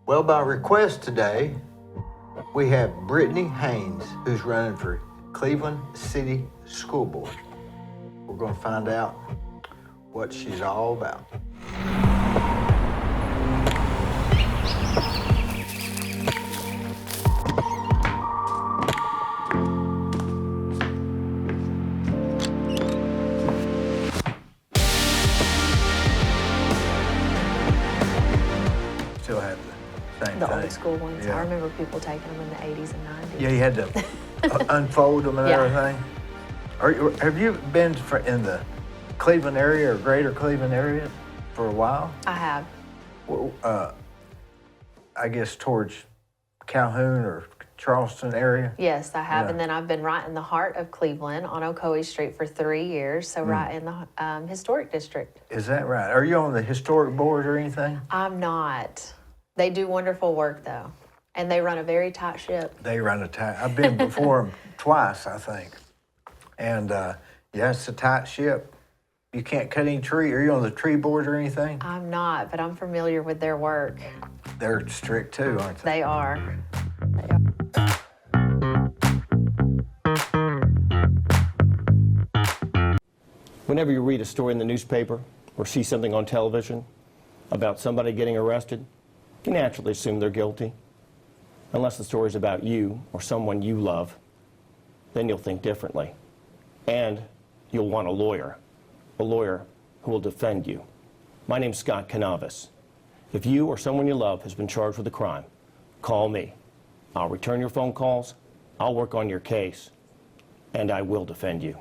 Well, by request today, we have Brittany Haynes, who's running for Cleveland City School Board. We're going to find out what she's all about. Still have the same The thing. old school ones. Yeah. I remember people taking them in the 80s and 90s. Yeah, you had to unfold them and Yeah. everything. Have you been in the Cleveland area or greater Cleveland area for a while? I have. Well, I guess towards Calhoun or Charleston area? Yes, I have. Yeah. And then I've been right in the heart of Cleveland on Ocoee Street for 3 years, so right in the historic district. Is that right? Are you on the historic board or anything? I'm not. They do wonderful work, though, and they run a very tight ship. They run a tight. I've been before them twice, I think. And yeah, it's a tight ship. You can't cut any tree. Are you on the tree board or anything? I'm not, but I'm familiar with their work. They're strict too, aren't they? They are. Whenever you read a story in the newspaper or see something on television about somebody getting arrested, you naturally assume they're guilty. Unless the story's about you or someone you love, then you'll think differently. And you'll want a lawyer who will defend you. My name's Scott Canavis. If you or someone you love has been charged with a crime, call me. I'll return your phone calls, I'll work on your case, and I will defend you.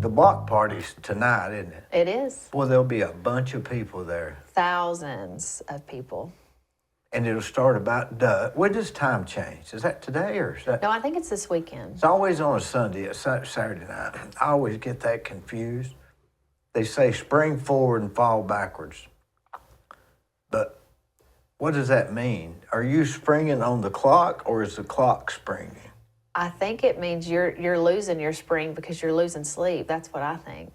The block party's tonight, isn't it? It is. Well, there'll be a bunch of people there. Thousands of people. And it'll start about dusk. When does time change? Is that today or is that? No, I think it's this weekend. It's always on a Sunday, it's Saturday night. I always get that confused. They say spring forward and fall backwards. But what does that mean? Are you springing on the clock or is the clock springing? I think it means you're losing your spring because you're losing sleep. That's what I think.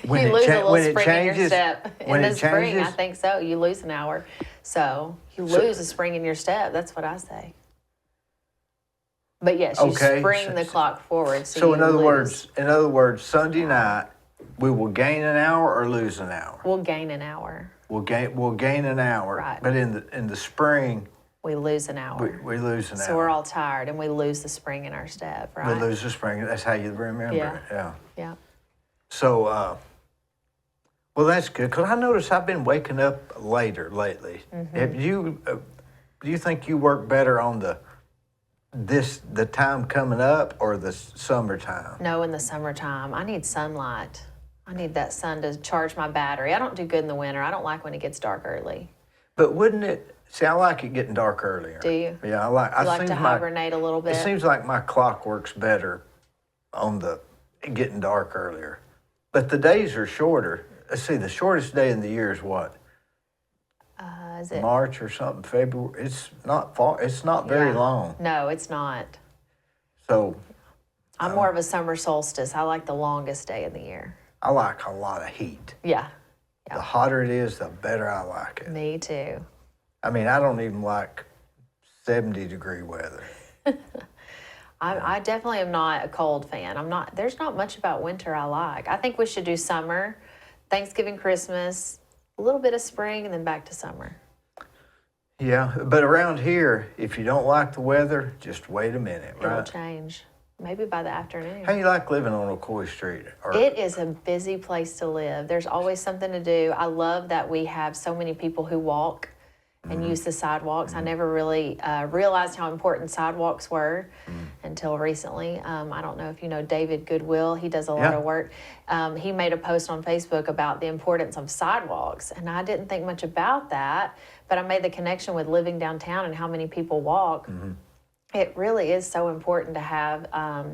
When You it lose a cha- little when it spring in your changes- step. when In it the spring, I changes? think so. You lose an hour. So you So- lose a spring in your step. That's what I say. But yes, you Okay, spring so- the clock forward. So you in other lose. words, Sunday night, we will gain an hour or lose an hour. We'll gain an hour. We'll gain an hour. Right. But in the spring, We lose an hour. we lose an hour. So we're all tired and we lose the spring in our step, right? We lose the spring. That's how you remember Yeah. it. Yeah. Yeah. So, well, that's good because I noticed I've been waking up later lately. Mm-hmm. Have you? Do you think you work better on the time coming up or the summertime? No, in the summertime. I need sunlight. I need that sun to charge my battery. I don't do good in the winter. I don't like when it gets dark early. But wouldn't it? See, I like it getting dark earlier. Do you? Yeah, I like. You like to hibernate a little It bit? seems like my clock works better on the getting dark earlier. But the days are shorter. Let's see, the shortest day in the year is what? Is it? March or something, February. It's not far. It's not very Yeah. long. No, it's not. So I'm more of a summer solstice. I like the longest day of the year. I like a lot of heat. Yeah, The hotter it is, the better I like it. me too. I mean, I don't even like 70-degree weather. I definitely am not a cold fan. I'm not. There's not much about winter I like. I think we should do summer, Thanksgiving, Christmas, a little bit of spring, and then back to summer. Yeah, but around here, if you don't like the weather, just wait a minute, It will right? change. Maybe by the afternoon. How you like living on Ocoee Street? Or, It is a busy place to live. There's always something to do. I love that we have so many people who walk and use the sidewalks. I never really realized how important sidewalks were until recently. I don't know if you know David Goodwill. He does a lot Yeah. of work. He made a post on Facebook about the importance of sidewalks, and I didn't think much about that, but I made the connection with living downtown and how many people walk. It really is so important to have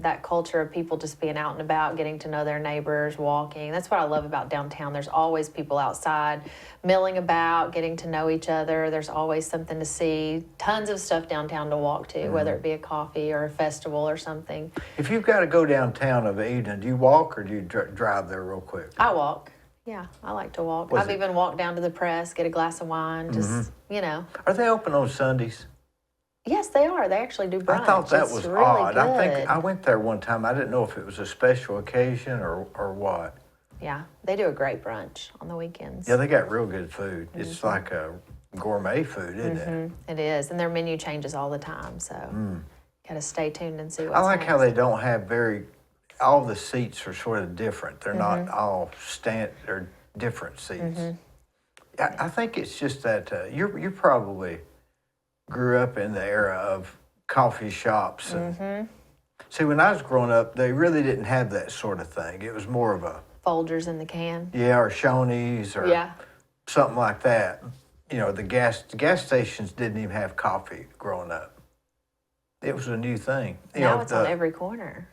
that culture of people just being out and about, getting to know their neighbors, walking. That's what I love about downtown. There's always people outside milling about, getting to know each other. There's always something to see. Tons of stuff downtown to walk to, whether it be a coffee or a festival or something. If you've got to go downtown of an evening, do you walk or do you drive there real quick? I walk. Yeah, I like to walk. Was I've it- even walked down to the press, get a glass of wine, just, you know. Are they open on Sundays? Yes, they are. They actually do brunch. I thought that It's was really odd. Good. I think I went there one time. I didn't know if it was a special occasion or what. Yeah, they do a great brunch on the weekends. Yeah, they got real good food. It's like a gourmet food, isn't it? It is, and their menu changes all the time, so got to stay tuned and see what's I like next. how they don't have all the seats are sort of different. They're not all they're different seats. I think it's just that you probably grew up in the era of coffee shops. And, see, when I was growing up, they really didn't have that sort of thing. It was more of a, Folgers in the can. or Shoney's or Yeah. something like that. You know, the gas stations didn't even have coffee growing up. It was a new thing. Now it's on every corner.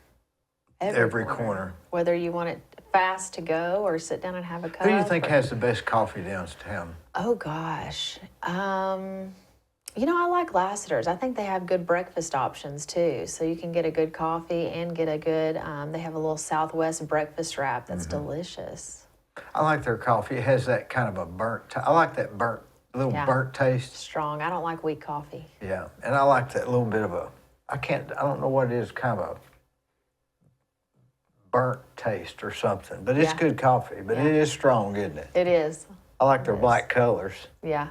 Every corner. Whether you want it fast to go or sit down and have a cup. Who do you think or- has the best coffee downtown? Oh gosh. You know, I like Lassiter's. I think they have good breakfast options too. So you can get a good coffee and get a good, they have a little Southwest breakfast wrap that's delicious. I like their coffee. It has that kind of a I like that little Yeah. burnt taste. Strong. I don't like weak coffee. Yeah. And I like that little bit of I don't know what it is, kind of a burnt taste or something. But it's Yeah. good coffee. But Yeah. it is strong, isn't it? It is. I like their black colors. Yeah.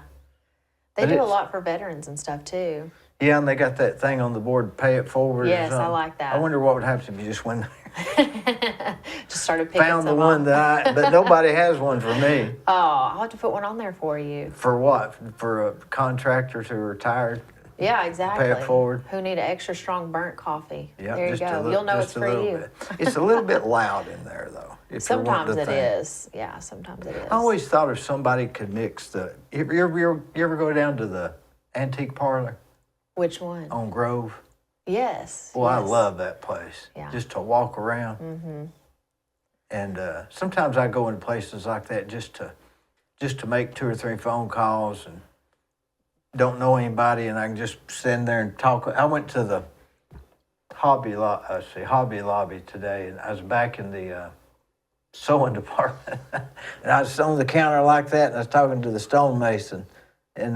They But do a it's- lot for veterans and stuff too. Yeah, and they got that thing on the board, pay it forward. or Yes, I something. like that. I wonder what would happen if you just went Just started picking found the some one up. but nobody has one for me. Oh, I'll have to put one on there for you. For what? For contractors who are retired? Yeah, exactly. forward. Who need an extra strong burnt coffee. Yeah, There you just a go. little- You'll know just it's a for little you. bit. It's a little bit loud in there, though. if you're wanting Sometimes to it think. is. Yeah, sometimes it is. I always thought if somebody could mix you ever go down to the antique parlor Which one? on Grove? Yes. Well, I yes. love that place. Yeah. Just to walk around. Mm-hmm. And sometimes I go into places like that just to make 2 or 3 phone calls and don't know anybody, and I can just stand there and talk. I went to the Hobby Lobby today, and I was back in the sewing department, and I was on the counter like that, and I was talking to the stonemason, and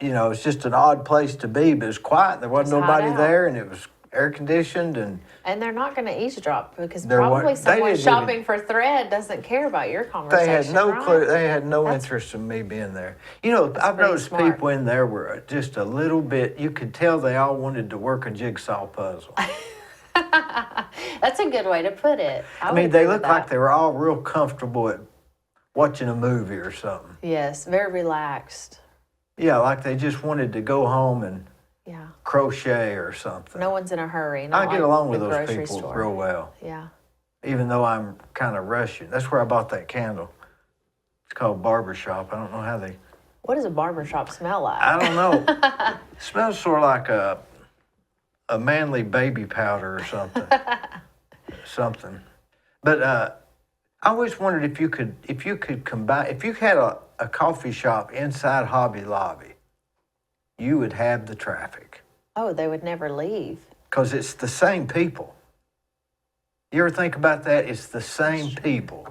it's just an odd place to be, but it was quiet. There wasn't It's hot nobody out. there, and it was air conditioned, and And they're not going to eavesdrop because There probably weren't- they someone didn't shopping for thread doesn't care about your conversation. they had no right? clue. They had no That's- interest in me being there. I've pretty noticed smart. people in there were just a little bit. You could tell they all wanted to work a jigsaw puzzle. That's a good way to put it. I would mean, they agree with looked like that. they were all real comfortable at watching a movie or something. Yes, very relaxed. Yeah, like they just wanted to go home and Yeah. crochet or something. No one's in a hurry. I Not get like along with the those grocery people store. real well, Yeah. even though I'm kind of rushing. That's where I bought that candle. It's called Barbershop. I don't know how they. What does a barber shop smell like? I don't know. It smells sort of like a manly baby powder or something. But I always wondered if you could combine, if you had a coffee shop inside Hobby Lobby, you would have the traffic. Oh, they would never leave. Because it's the same people. You ever think about that? It's the same people.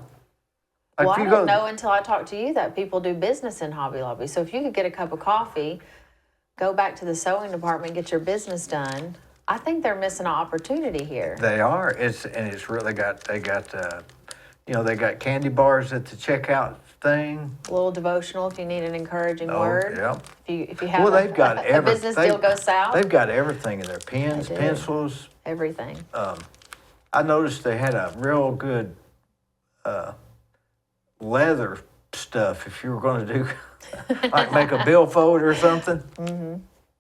Like Well, if I you didn't know until I talked to you that people do business in Hobby Lobby. So if you could get a cup of coffee, go back to the sewing department, get your business done. I think they're missing an opportunity here. They are. It's really they got candy bars at the checkout thing. A little devotional if you need an encouraging Oh, word. yeah. If you have Well, they've got a business deal goes south, They've got everything in there: pens, They do. pencils. everything. I noticed they had a real good leather stuff. If you were going to do like make a billfold or something,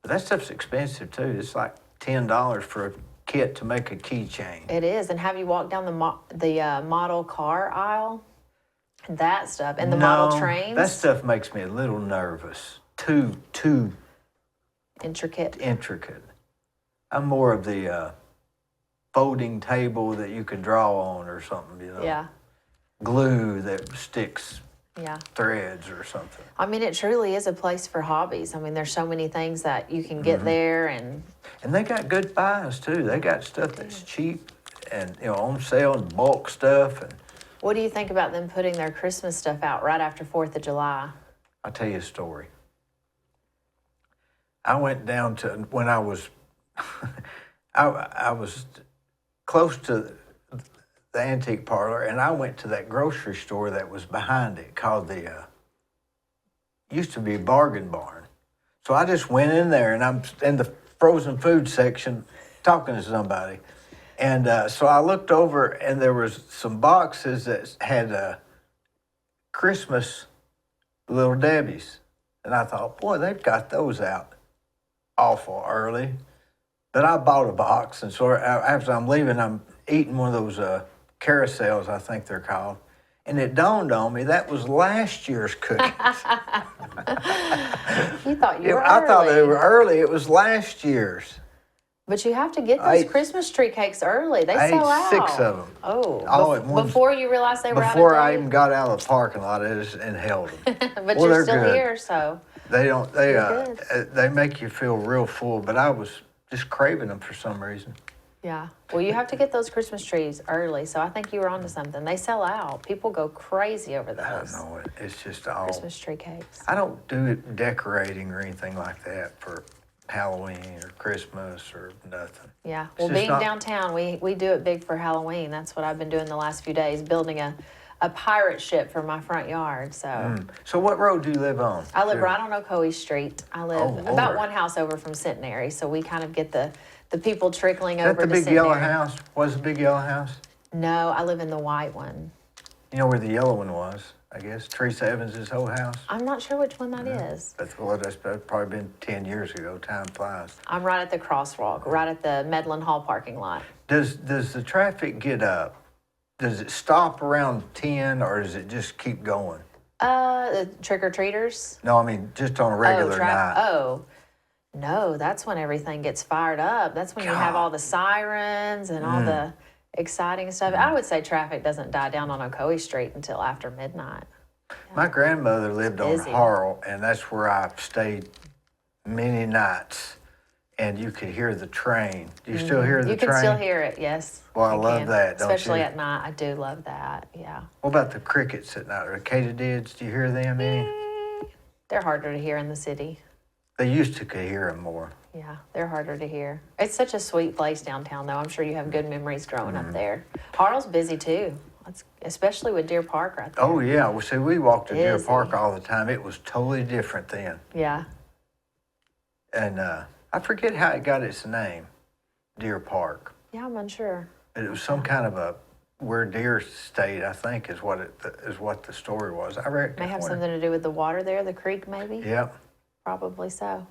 but that stuff's expensive too. It's like $10 for a kit to make a keychain. It is. And have you walked down the model car aisle? That stuff. And the model trains. That stuff makes me a little nervous. Too Intricate. intricate. I'm more of the folding table that you could draw on or something, Yeah. Glue that sticks Yeah. threads or something. I mean, it truly is a place for hobbies. I mean, there's so many things that you can get there, and And they got good buys too. They got stuff that's cheap and on sale and bulk stuff, and What do you think about them putting their Christmas stuff out right after 4th of July? I'll tell you a story. I went down to, when I was, I was close to the antique parlor, and I went to that grocery store that was behind it called the, used to be Bargain Barn. So I just went in there, and I'm in the frozen food section talking to somebody. And so I looked over, and there was some boxes that had Christmas Little Debbie's. And I thought, boy, they've got those out awful early. But I bought a box, and so after I'm leaving, I'm eating one of those carousels, I think they're called. And it dawned on me that was last year's cookies. You thought you were I thought early. they were early. It was last year's. But you have to get I those ate- Christmas tree cakes early. They I sell out. ate 6 of them. Oh, All at once. before you realized they were Before out I of even got out of the parking lot, I just inhaled them. date. But Well, you're they're still good. here, so They don't. They're They make you feel real full. But I was just craving them for some reason. yeah. Well, you have to get those Christmas trees early. So I think you were onto something. They sell out. People go crazy over I those don't know. It's just all. Christmas tree cakes. I don't do it decorating or anything like that for Halloween or Christmas or nothing. Yeah. Well, just being not- downtown, we do it big for Halloween. That's what I've been doing the last few days, building a pirate ship for my front yard. So So what road do you live on? I live right on Ocoee Street. I live Oh, about Lord. one house over from Centenary, so we kind of get the people trickling Is that over the to big Centenary. yellow house? Was the big yellow house? No, I live in the white one. You know where the yellow one was? I guess Teresa Evans' whole house. I'm not sure which one that is. That's probably been 10 years ago. Time flies. I'm right at the crosswalk, right at the Medlin Hall parking lot. Does the traffic get up? Does it stop around 10 or does it just keep going? The trick-or-treaters? No, I mean just on a regular night. Oh, no, that's when everything gets fired up. That's when you have all the sirens and all the exciting stuff. I would say traffic doesn't die down on Ocoee Street until after midnight. My grandmother lived on busy. Harrell, and that's where I stayed many nights. And you could hear the train. Do you still hear the You train? can still hear it, yes. Well, I you love can. that, don't Especially you? at night. I do love that, yeah. What about the crickets at night? Or katydids? Do you hear them any? They're harder to hear in the city. They used to could hear them more. Yeah, they're harder to hear. It's such a sweet place downtown, though. I'm sure you have good memories growing up there. Harlow's busy, too, especially with Deer Park right there. Oh, yeah. Well, see, we walked to Deer Busy. Park all the time. It was totally different then. Yeah. And I forget how it got its name, Deer Park. Yeah, I'm unsure. It was some kind of a where deer stayed, I think, is what the story was. I reckon. May have something to do with the water there, the creek, maybe? Yep. Probably so.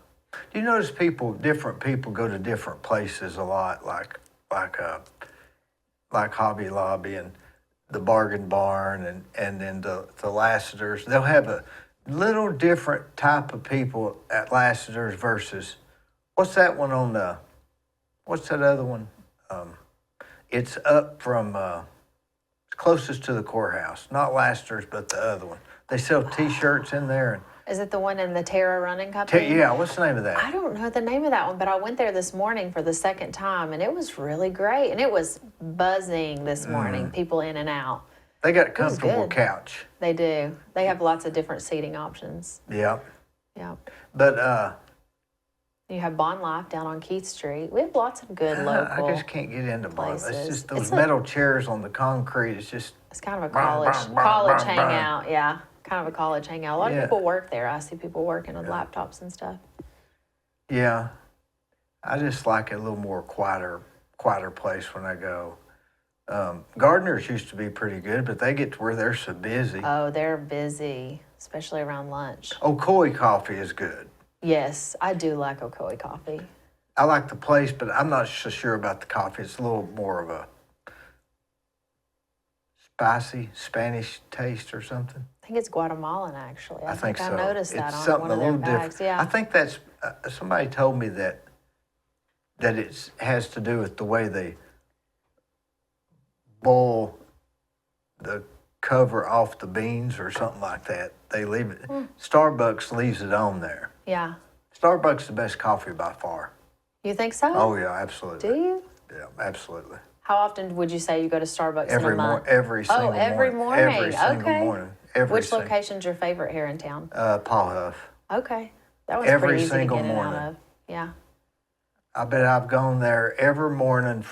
Do you notice different people go to different places a lot, like Hobby Lobby and the Bargain Barn and then the Lassiter's. They'll have a little different type of people at Lassiter's versus, what's that one on the, what's that other one? It's up from, closest to the courthouse, not Lassiter's, but the other one. They sell T-shirts in there. Is it the one in the Terra Running Company? Yeah, what's the name of that? I don't know the name of that one, but I went there this morning for the second time, and it was really great. And it was buzzing this morning, people in and out. They got a was comfortable good. couch. They do. They have lots of different seating options. Yeah. Yeah. But You have Bond Life down on Keith Street. We have lots of good local. I just can't get into Bond. It's places. just those It's a- metal chairs on the concrete. It's just, It's kind of a Brum, college brum, brum, college brum, brum. hangout. Yeah, kind of a college hangout. A lot Yeah. of people work there. I see people working with laptops and stuff. yeah. I just like a little more quieter place when I go. Gardeners used to be pretty good, but they get to where they're so busy. Oh, they're busy, especially around lunch. Ocoee coffee is good. Yes, I do like Ocoee coffee. I like the place, but I'm not so sure about the coffee. It's a little more of a spicy Spanish taste or something. I think it's Guatemalan, actually. I think I so. noticed that It's on something one of a their little bags. different. Yeah. I think that's somebody told me that it has to do with the way they boil the cover off the beans or something like that. They leave it. Starbucks leaves it on there. Yeah. Starbucks is the best coffee by far. You think so? Oh yeah, absolutely. Do you? Yeah, absolutely. How often would you say you go to Starbucks in a month? Every single morning. Every morning. Every single Okay. morning. Which location's your favorite here in town? Paul Huff. Okay. That was Every pretty easy to single get in and out morning. of. Yeah. I bet I've gone there every morning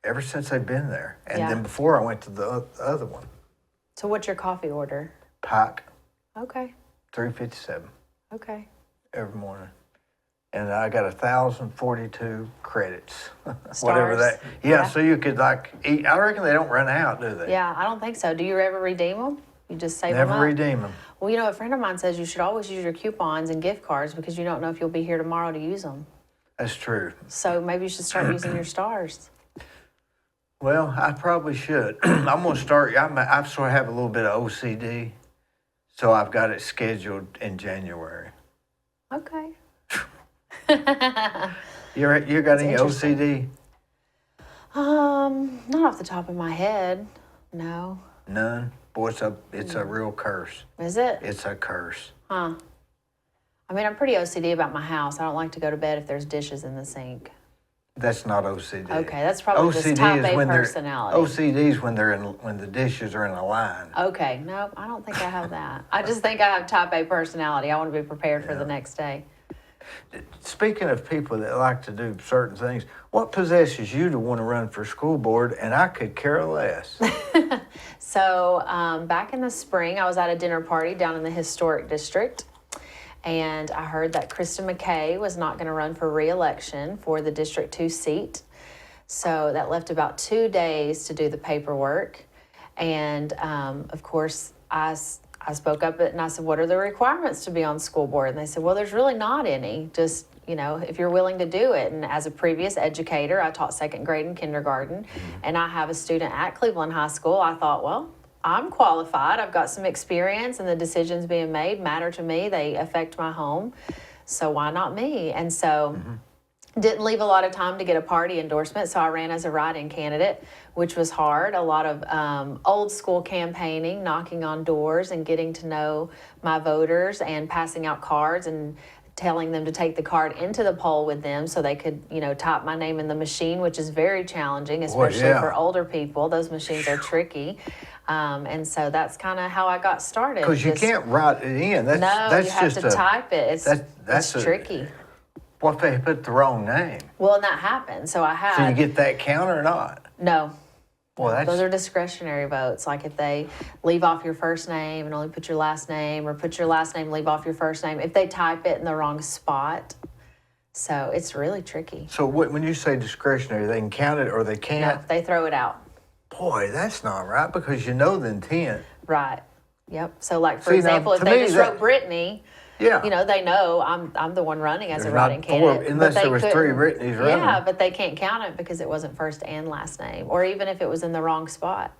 ever since they've been there. And Yeah. then before I went to the other one, So what's your coffee order? Pike, Okay. 357, Okay. every morning. And I got 1,042 credits, whatever that. Yeah, so you could like eat. I reckon they don't run out, do they? Yeah, I don't think so. Do you ever redeem them? You just save them Never up? redeem them. Well, you know, a friend of mine says you should always use your coupons and gift cards because you don't know if you'll be here tomorrow to use them. That's true. So maybe you should start using your stars. Well, I probably should. I'm going to start. I sort of have a little bit of OCD, so I've got it scheduled in January. Okay. You got any interesting. OCD? Not off the top of my head. No. None. Boy, it's a real curse. Is it? It's a curse. Huh. I mean, I'm pretty OCD about my house. I don't like to go to bed if there's dishes in the sink. That's not OCD. Okay, that's probably just type A personality. OCD is when the dishes are in a line. Okay, no, I don't think I have that. I just think I have type A personality. I want to be prepared for the next day. Speaking of people that like to do certain things, what possesses you to want to run for school board? And I could care less. So back in the spring, I was at a dinner party down in the historic district, and I heard that Krista McKay was not going to run for re-election for the District 2 seat. So that left about 2 days to do the paperwork. And of course, I spoke up and I said, what are the requirements to be on school board? And they said, well, there's really not any. Just, you know, if you're willing to do it. And as a previous educator, I taught second grade and kindergarten, and I have a student at Cleveland High School. I thought, well, I'm qualified. I've got some experience, and the decisions being made matter to me. They affect my home. So why not me? And so didn't leave a lot of time to get a party endorsement, so I ran as a write-in candidate, which was hard. A lot of old school campaigning, knocking on doors and getting to know my voters and passing out cards and telling them to take the card into the poll with them so they could, you know, type my name in the machine, which is very challenging, especially for older people. Those machines are tricky. And so that's kind of how I got started. Because you can't write it in. That's you have just to type it. that's tricky. What if they put the wrong name? Well, and that happened. So I had. So you get that count or not? No. Well, Those are discretionary votes. Like if they leave off your first name and only put your last name, or put your last name, leave off your first name, if they type it in the wrong spot. So it's really tricky. So when you say discretionary, they can count it or they No, can't? they throw it out. Boy, that's not right, because you know the intent. Right. Yep. So like, for See, now, example, if to they me, just that- wrote Brittany, Yeah. you know, they know I'm the one running as There's a writing not four, candidate. unless but there was they 3 couldn't- Brittany's running. Yeah, but they can't count it because it wasn't first and last name, or even if it was in the wrong spot.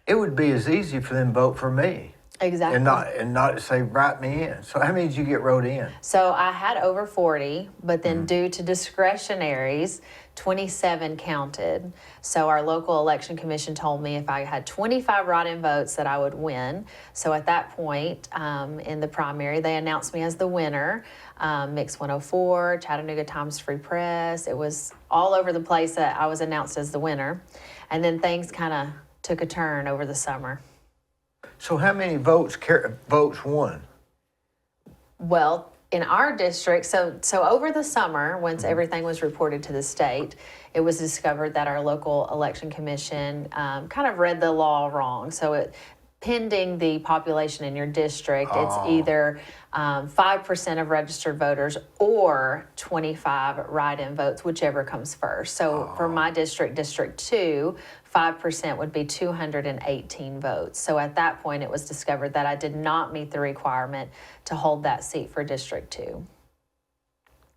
It would be as easy for them to vote for me Exactly. and not say write me in. So how many did you get wrote in? So I had over 40, but Mm-hmm. then due to discretionaries, 27 counted. So our local election commission told me if I had 25 write-in votes that I would win. So at that point in the primary, they announced me as the winner. Mix 104, Chattanooga Times Free Press. It was all over the place that I was announced as the winner. And then things kind of took a turn over the summer. So how many votes won? Well, in our district, so over the summer, once everything was reported to the state, it was discovered that our local election commission kind of read the law wrong. So pending the population in your district, it's either 5% of registered voters or 25 write-in votes, whichever comes first. So for my district, District 2, 5% would be 218 votes. So at that point, it was discovered that I did not meet the requirement to hold that seat for District 2.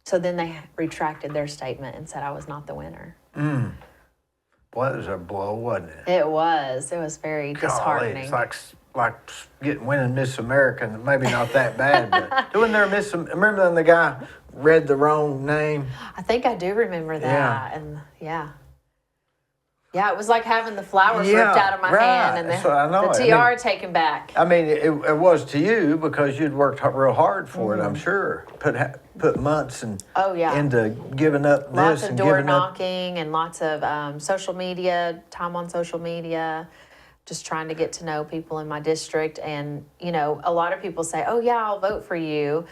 So then they retracted their statement and said I was not the winner. Well, that was a blow, wasn't it? It was very disheartening. Golly, it's like winning Miss America, and maybe not that bad, but doing their remember when the guy read the wrong name? I think I do remember that. Yeah. And yeah. Yeah, it was like having the flowers Yeah, ripped out of my hand and right. So I know. the tiara taken back. I mean, it was to you because you'd worked real hard for it, I'm sure. Put months and Oh, yeah. into giving up Lots this of and door giving up. knocking and lots of social media, time on social media, just trying to get to know people in my district. And, you know, a lot of people say, oh, yeah, I'll vote for you.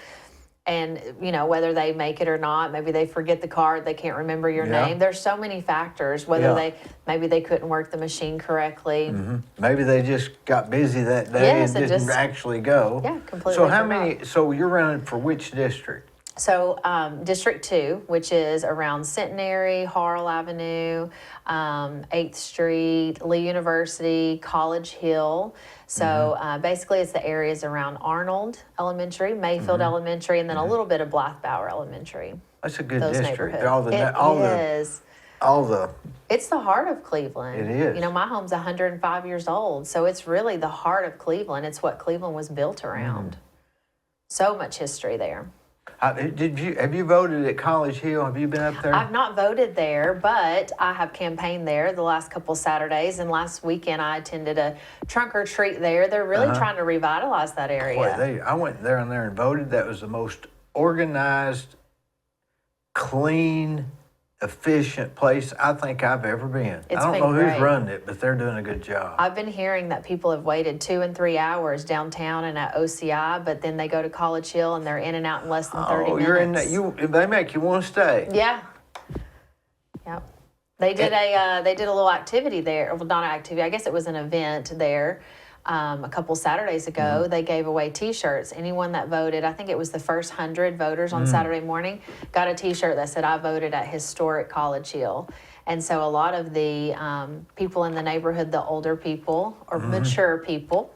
And, you know, whether they make it or not, maybe they forget the card, they can't remember your Yeah. name. There's so many factors, whether Yeah. maybe they couldn't work the machine correctly. Maybe they just got busy that day Yes, and and didn't just- actually go. Yeah, completely So how forgot. many? So you're running for which district? So District 2, which is around Centenary, Harrell Avenue, 8th Street, Lee University, College Hill. So basically it's the areas around Arnold Elementary, Mayfield Elementary, and then a little bit of Blythe-Bower Elementary. That's a good Those district. neighborhoods. All the It's the heart of Cleveland. It is. You know, my home's 105 years old, so it's really the heart of Cleveland. It's what Cleveland was built around. So much history there. Have you voted at College Hill? Have you been up there? I've not voted there, but I have campaigned there the last couple Saturdays, and last weekend I attended a trunk or treat there. They're really trying to revitalize that area. Boy, I went there and voted. That was the most organized, clean, efficient place I think I've ever been. It's I don't been know who's great. running it, but they're doing a good job. I've been hearing that people have waited 2 and 3 hours downtown and at OCI, but then they go to College Hill and they're in and out in less than 30 minutes. You're in that. They make you want to stay. Yeah. Yep. They did a little activity there. Well, not an activity. I guess it was an event there. A couple Saturdays ago, they gave away T-shirts. Anyone that voted, I think it was the first 100 voters on Saturday morning, got a T-shirt that said, "I voted at historic College Hill." And so a lot of the people in the neighborhood, the older people or mature people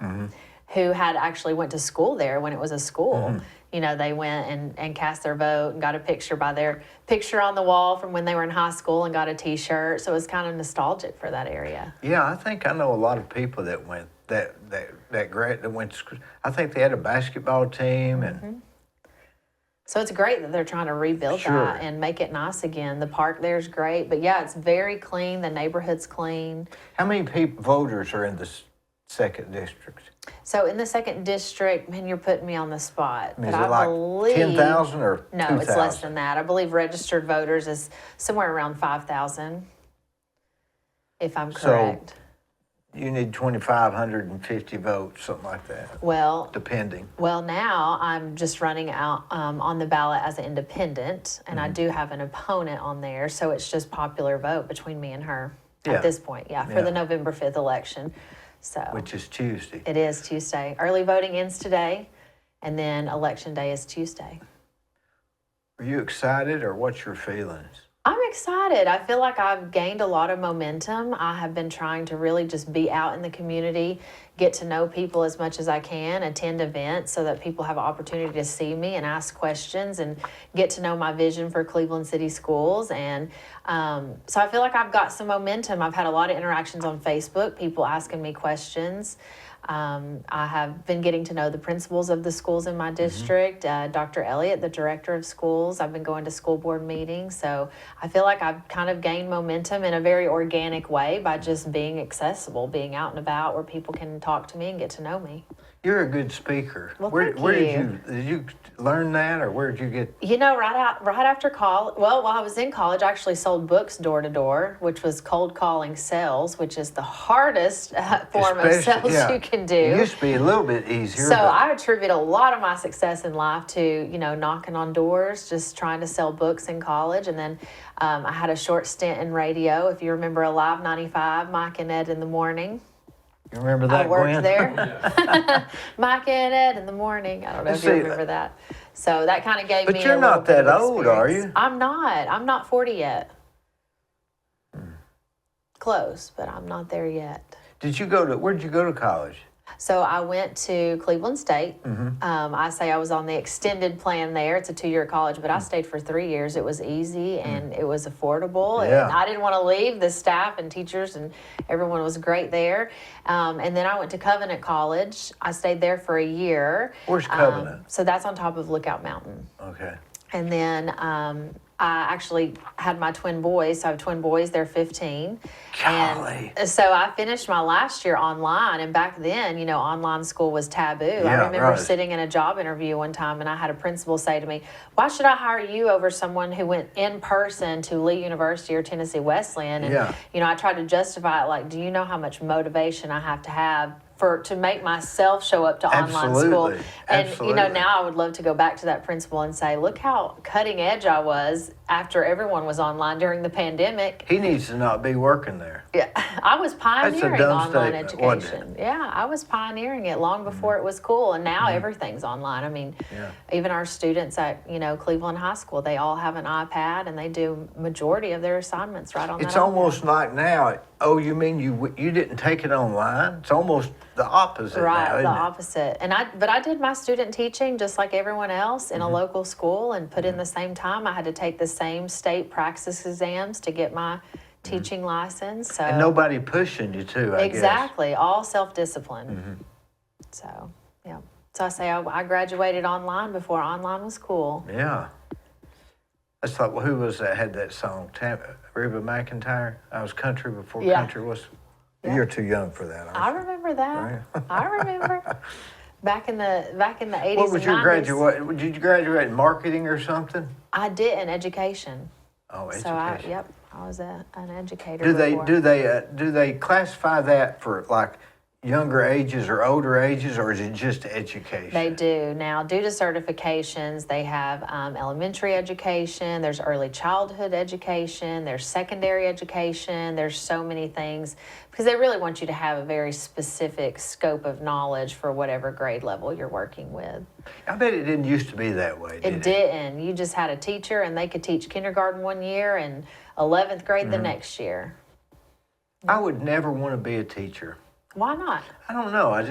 who had actually went to school there when it was a school, you know, they went and cast their vote and got a picture by their picture on the wall from when they were in high school and got a T-shirt. So it was kind of nostalgic for that area. Yeah, I think I know a lot of people that went that went to school. I think they had a basketball team and. So it's great that they're trying to rebuild Sure. that and make it nice again. The park there's great, but yeah, it's very clean. The neighborhood's clean. How many voters are in the second district? So in the second district, man, you're putting me on the spot. I mean, But is it like believe 10,000 or 2,000? no, it's less than that. I believe registered voters is somewhere around 5,000, if I'm correct. You need 2,550 votes, something like that, Well, depending. now I'm just running out on the ballot as an independent, and I do have an opponent on there, so it's just popular vote between me and her Yeah. at this point. Yeah, for Yeah. the November 5th election. So Which is Tuesday. it is Tuesday. Early voting ends today, and then election day is Tuesday. Are you excited or what's your feelings? I'm excited. I feel like I've gained a lot of momentum. I have been trying to really just be out in the community, get to know people as much as I can, attend events so that people have an opportunity to see me and ask questions and get to know my vision for Cleveland City Schools. And so I feel like I've got some momentum. I've had a lot of interactions on Facebook, people asking me questions. I have been getting to know the principals of the schools in my district, Dr. Elliott, the director of schools. I've been going to school board meetings. So I feel like I've kind of gained momentum in a very organic way by just being accessible, being out and about where people can talk to me and get to know me. You're a good speaker. Well, where thank you. did you learn that or where did you get? You know, right after college, well, while I was in college, I actually sold books door to door, which was cold calling sales, which is the hardest form of sales you can do. It used to be a little bit easier. So I attribute a lot of my success in life to, you know, knocking on doors, just trying to sell books in college. And then I had a short stint in radio. If you remember Alive 95, Mike and Ed in the morning. You remember that, I worked Gwen? there. Mike and Ed in the morning. I don't know if you See, remember that. So that kind of gave But me you're a little not bit that of old, are experience. you? I'm not. I'm not 40 yet. Close, but I'm not there yet. Where did you go to college? So I went to Cleveland State. Mm-hmm. I say I was on the extended plan there. It's a 2-year college, but I stayed for 3 years. It was easy and it was affordable. Yeah. And I didn't want to leave. The staff and teachers and everyone was great there. And then I went to Covenant College. I stayed there for a year. Where's Covenant? So that's on top of Lookout Mountain. Okay. And then I actually had my twin boys. So I have twin boys, they're 15. Golly. And so I finished my last year online. And back then, online school was taboo. I Yeah, remember right. sitting in a job interview one time and I had a principal say to me, "Why should I hire you over someone who went in person to Lee University or Tennessee Wesleyan?" And, Yeah. I tried to justify it like, do you know how much motivation I have to have to make myself show up to online school? Absolutely. And Absolutely. now I would love to go back to that principal and say, look how cutting edge I was after everyone was online during the pandemic. He needs to not be working there. Yeah, I was pioneering dumb online statement, wasn't it? education. Yeah, I was pioneering it long before it was cool, and now everything's online. I mean, Yeah. even our students at Cleveland High School, they all have an iPad, and they do majority of their assignments right on that. It's almost like now, oh, you mean you didn't take it online? It's almost the opposite now, Right, isn't the it? opposite. But I did my student teaching just like everyone else in a local school and put in the same time. I had to take the same state praxis exams to get my teaching license. So And nobody pushing you too, I guess. exactly, all self-discipline. So, yeah. So I say I graduated online before online was cool. Yeah. I thought, well, who was that had that song? Reba McEntire? I was country before Yeah. country was. Yeah. You're too young for that. I remember that. I remember back in the 80s What was and your 90s. graduate? Did you graduate in marketing or something? I did in education. Oh, education. So I was an educator. Do they classify that for like younger ages or older ages, or is it just education? They do. Now, due to certifications, they have elementary education, there's early childhood education, there's secondary education, there's so many things because they really want you to have a very specific scope of knowledge for whatever grade level you're working with. I bet it didn't used to be that way, did It didn't. You just had a teacher and they could teach kindergarten one year and 11th grade the next year. I would never want to be a teacher. Why not? I don't know. I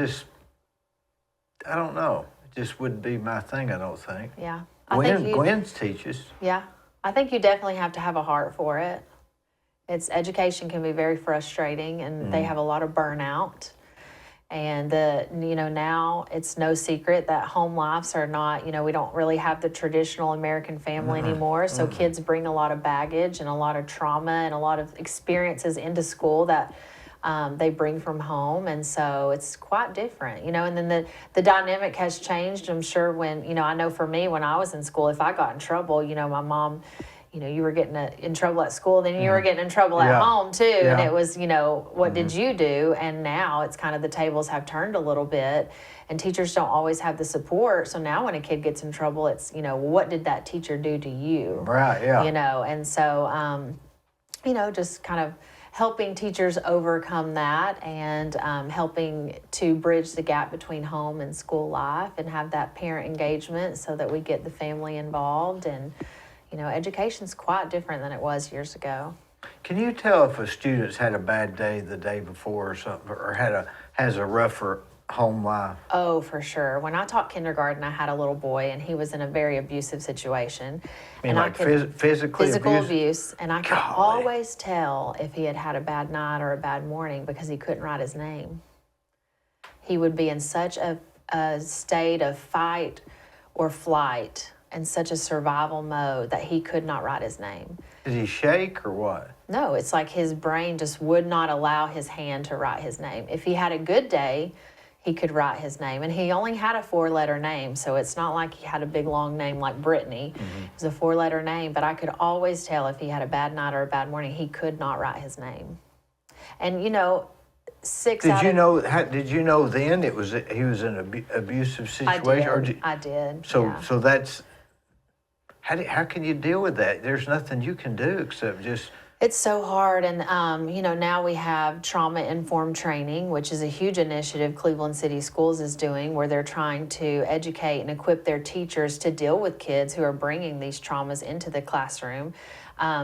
don't know. It just wouldn't be my thing, I don't think. Yeah. Gwen teaches. Yeah, I think you definitely have to have a heart for it. Education can be very frustrating, and they have a lot of burnout. And now it's no secret that home lives are not. We don't really have the traditional American family anymore. So kids bring a lot of baggage and a lot of trauma and a lot of experiences into school that they bring from home, and so it's quite different, and then the dynamic has changed. I'm sure when, I know for me, when I was in school, if I got in trouble, my mom, you were getting in trouble at school, then you were getting in trouble at Yeah. home too, Yeah. and it was, what did you do? And now it's kind of the tables have turned a little bit, and teachers don't always have the support. So now when a kid gets in trouble, it's, what did that teacher do to you? Right, yeah. And so, just kind of helping teachers overcome that and helping to bridge the gap between home and school life and have that parent engagement so that we get the family involved. And, education's quite different than it was years ago. Can you tell if a student's had a bad day the day before or something, or has a rougher home life? Oh, for sure. When I taught kindergarten, I had a little boy, and he was in a very abusive situation. I mean, and like physically physical abused? abuse, and I could Golly. always tell if he had had a bad night or a bad morning because he couldn't write his name. He would be in such a state of fight or flight and such a survival mode that he could not write his name. Did he shake or what? No, it's like his brain just would not allow his hand to write his name. If he had a good day, he could write his name. And he only had a 4-letter name, so it's not like he had a big long name like Brittany. It was a 4-letter name, but I could always tell if he had a bad night or a bad morning, he could not write his name. And Did you know then he was in an abusive situation? I did. So yeah. so that's how can you deal with that? There's nothing you can do except just. It's so hard, and now we have trauma-informed training, which is a huge initiative Cleveland City Schools is doing, where they're trying to educate and equip their teachers to deal with kids who are bringing these traumas into the classroom.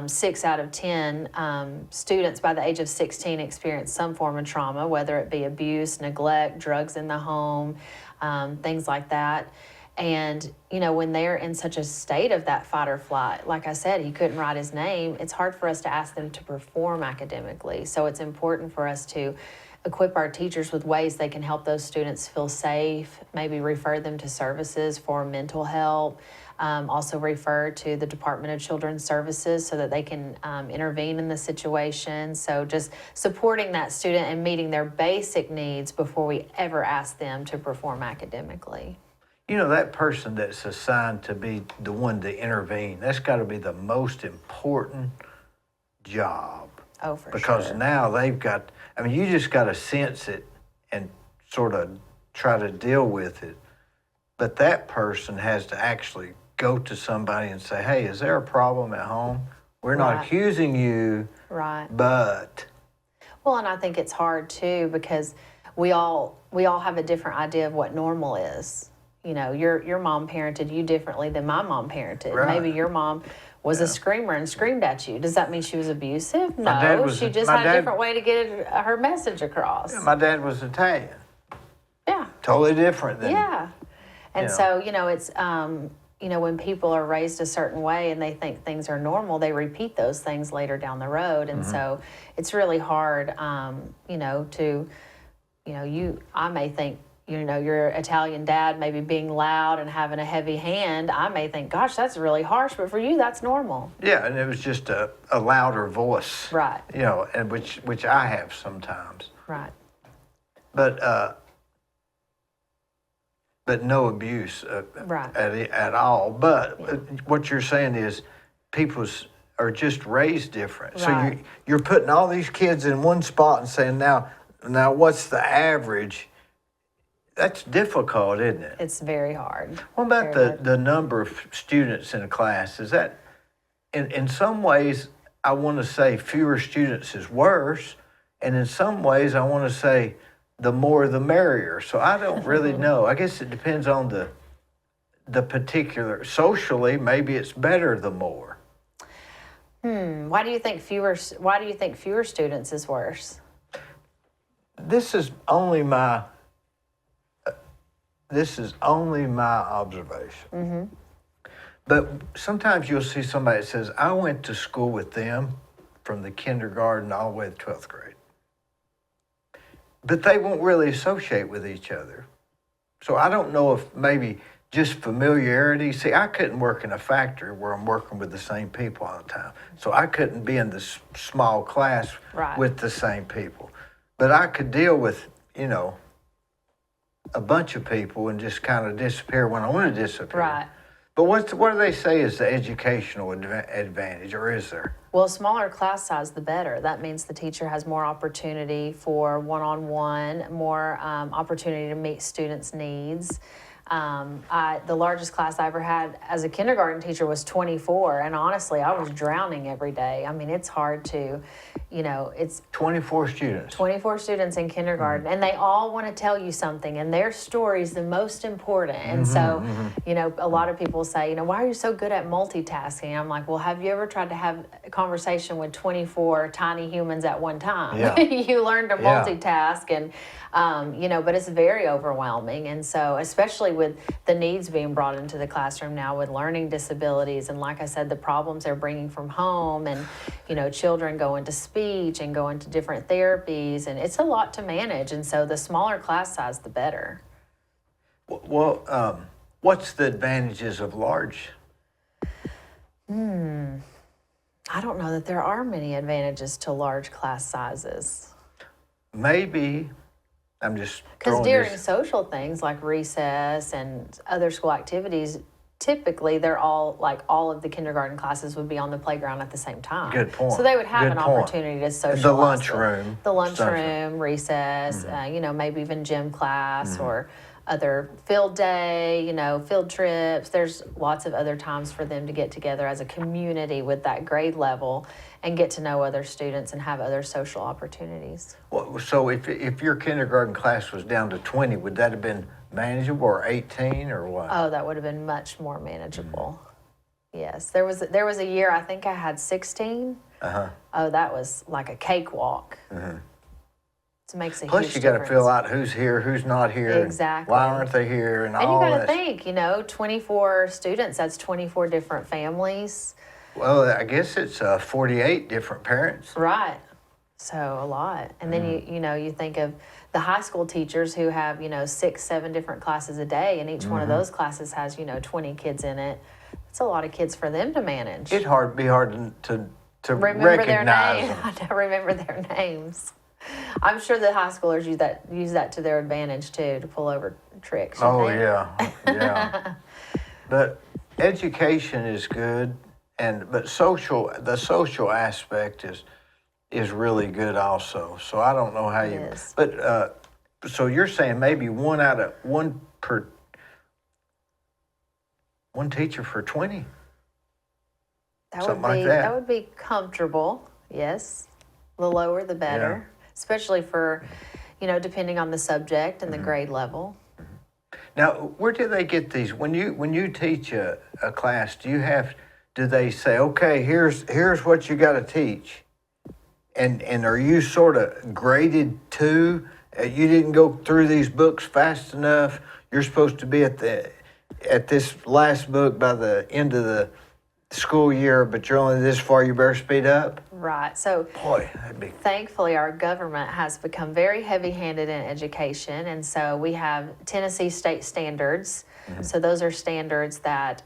6 out of 10 students by the age of 16 experience some form of trauma, whether it be abuse, neglect, drugs in the home, things like that. And, when they're in such a state of that fight or flight, like I said, he couldn't write his name, it's hard for us to ask them to perform academically. So it's important for us to equip our teachers with ways they can help those students feel safe, maybe refer them to services for mental help, also refer to the Department of Children's Services so that they can intervene in the situation. So just supporting that student and meeting their basic needs before we ever ask them to perform academically. You know, that person that's assigned to be the one to intervene, that's got to be the most important job. Oh, for Because sure. now they've got, I mean, you just got to sense it and sort of try to deal with it. But that person has to actually go to somebody and say, hey, is there a problem at home? We're not Right. accusing you, Right. but. Well, and I think it's hard too because we all have a different idea of what normal is. You know, your mom parented you differently than my mom parented. Right. Maybe your mom was a screamer and screamed at you. Does that mean she was abusive? My dad No, was- she just my had dad- a different way to get her message across. My dad was Italian, Yeah. totally different than. Yeah. And Yeah. so, you know, it's, you know, when people are raised a certain way and they think things are normal, they repeat those things later down the road. And so it's really hard, you know, to, you know, I may think, you know, your Italian dad maybe being loud and having a heavy hand, I may think, gosh, that's really harsh, but for you, that's normal. Yeah, and it was just a louder voice. Right. You know, and which I have sometimes. Right. But no abuse Right. at all. But what you're saying is people are just raised different. So Right. you're putting all these kids in one spot and saying, now what's the average? That's difficult, isn't it? It's very hard. What about Very hard. the number of students in a class? Is that, in some ways, I want to say fewer students is worse, and in some ways, I want to say the more the merrier. So I don't really know. I guess it depends on the particular. Socially, maybe it's better the more. Why do you think fewer students is worse? This is only my observation. But sometimes you'll see somebody that says, I went to school with them from the kindergarten all the way to 12th grade. But they won't really associate with each other. So I don't know if maybe just familiarity. See, I couldn't work in a factory where I'm working with the same people all the time. So I couldn't be in this small class Right. with the same people. But I could deal with, you know, a bunch of people and just kind of disappear when I want to disappear. Right. But what do they say is the educational advantage, or is there? Well, smaller class size, the better. That means the teacher has more opportunity for one-on-one, more opportunity to meet students' needs. The largest class I ever had as a kindergarten teacher was 24, and honestly, I was drowning every day. I mean, it's hard to, you know, it's 24 students. 24 students in kindergarten, and they all want to tell you something, and their story is the most important. And so, you know, a lot of people say, you know, why are you so good at multitasking? I'm like, well, have you ever tried to have a conversation with 24 tiny humans at one time? Yeah. You learn to Yeah. multitask, and, you know, but it's very overwhelming. And so, especially with the needs being brought into the classroom now with learning disabilities, and like I said, the problems they're bringing from home, and, you know, children going to speech and going to different therapies, and it's a lot to manage. And so the smaller class size, the better. Well, what's the advantages of large? I don't know that there are many advantages to large class sizes. Maybe, I'm just Because throwing during this. social things like recess and other school activities, typically they're all, like, all of the kindergarten classes would be on the playground at the same time. Good point. So they would have Good an point. opportunity to socialize. The lunchroom. The lunchroom, recess, you know, maybe even gym class or other field day, you know, field trips. There's lots of other times for them to get together as a community with that grade level and get to know other students and have other social opportunities. Well, so if your kindergarten class was down to 20, would that have been manageable, or 18, or what? Oh, that would have been much more manageable. Yes, there was a year I think I had 16. Oh, that was like a cakewalk. It makes a Plus, huge you got to difference. fill out who's here, who's not here. Exactly. Why aren't they here, and And you all got to that. think, you know, 24 students, that's 24 different families. Well, I guess it's 48 different parents. Right. So a lot. And then you think of the high school teachers who have, 6, 7 different classes a day, and each one of those classes has, 20 kids in it. It's a lot of kids for them to manage. It'd be hard to Remember their recognize name. them. I don't remember their names. I'm sure the high schoolers use that to their advantage too, to pull over tricks. Oh yeah. But education is good, but the social aspect is really good also. So I don't know how you. Yes. But so you're saying maybe one teacher for 20. Something like that. That would be comfortable. Yes, the lower the better, especially for, depending on the subject and the grade level. Now, where do they get these? When you teach a class, do they say, okay, here's what you got to teach, and are you sort of graded too? You didn't go through these books fast enough. You're supposed to be at this last book by the end of the school year, but you're only this far. You better speed up. Right. So, Boy, that'd be. thankfully, our government has become very heavy-handed in education, and so we have Tennessee state standards. So those are standards that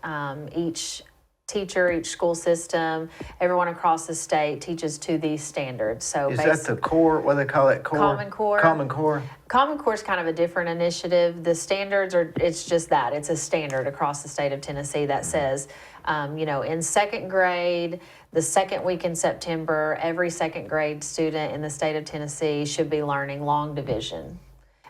each teacher, each school system, everyone across the state teaches to these standards. So Is that the core? What do they call it? Core. Common Core. Common Core. Common Core is kind of a different initiative. The standards it's just that. It's a standard across the state of Tennessee that says, in second grade, the second week in September, every second grade student in the state of Tennessee should be learning long division.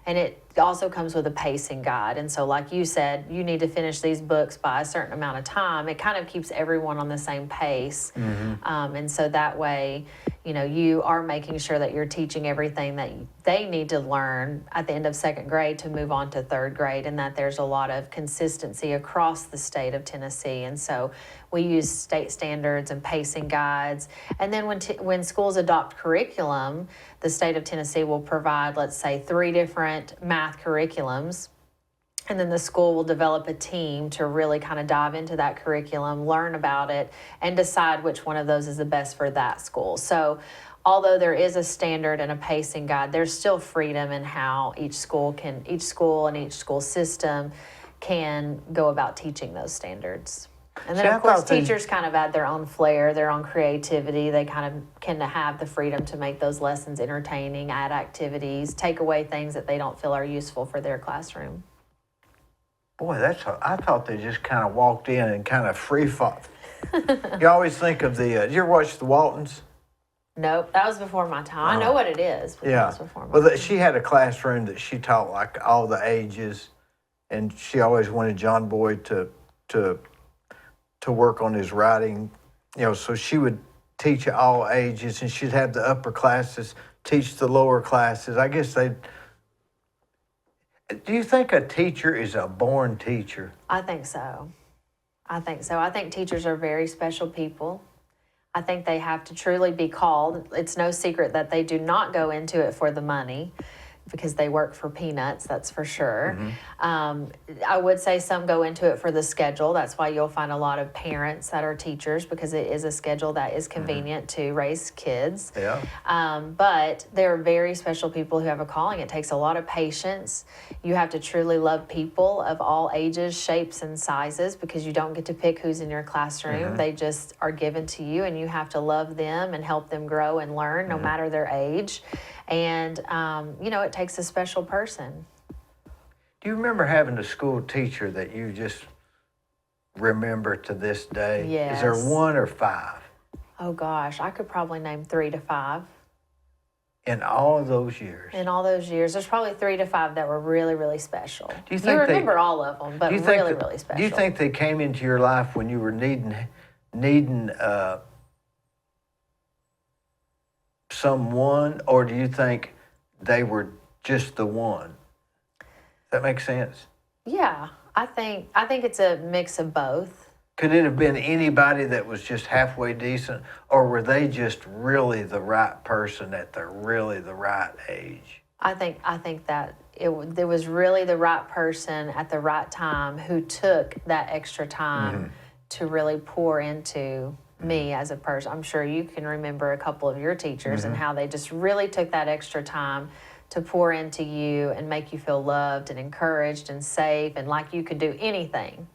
And it also comes with a pacing guide. And so like you said, you need to finish these books by a certain amount of time. It kind of keeps everyone on the same pace. And so that way, you are making sure that you're teaching everything that they need to learn at the end of second grade to move on to third grade, and that there's a lot of consistency across the state of Tennessee. And so we use state standards and pacing guides. And then when schools adopt curriculum, the state of Tennessee will provide, let's say, 3 different math curriculums. And then the school will develop a team to really kind of dive into that curriculum, learn about it, and decide which one of those is the best for that school. So although there is a standard and a pacing guide, there's still freedom in how each school and each school system can go about teaching those standards. And then, of course, teachers kind of add their own flair, their own creativity. They kind of can have the freedom to make those lessons entertaining, add activities, take away things that they don't feel are useful for their classroom. Boy, I thought they just kind of walked in and kind of free fall. You always think of did you ever watch the Waltons? Nope, that was before my time. I know what it is, but that was before my time. She had a classroom that she taught like all the ages, and she always wanted John Boyd to work on his writing, so she would teach all ages, and she'd have the upper classes teach the lower classes. I guess do you think a teacher is a born teacher? I think so. I think teachers are very special people. I think they have to truly be called. It's no secret that they do not go into it for the money, because they work for peanuts, that's for sure. I would say some go into it for the schedule. That's why you'll find a lot of parents that are teachers, because it is a schedule that is convenient to raise kids. Yeah. But there are very special people who have a calling. It takes a lot of patience. You have to truly love people of all ages, shapes, and sizes, because you don't get to pick who's in your classroom. They just are given to you, and you have to love them and help them grow and learn, no matter their age. And, it takes a special person. Do you remember having a school teacher that you just remember to this day? Yes. Is there 1 or 5? Oh, gosh, I could probably name 3 to 5. In all of those years? In all those years. There's probably 3 to 5 that were really, really special. Do you think remember all of them, but really, really special. Do you think they came into your life when you were needing someone, or do you think they were just the one? Does that make sense? Yeah, I think it's a mix of both. Could it have been anybody that was just halfway decent, or were they just really the right person at the right age? I think that there was really the right person at the right time who took that extra time to really pour into me as a person. I'm sure you can remember a couple of your teachers and how they just really took that extra time to pour into you and make you feel loved and encouraged and safe and like you could do anything.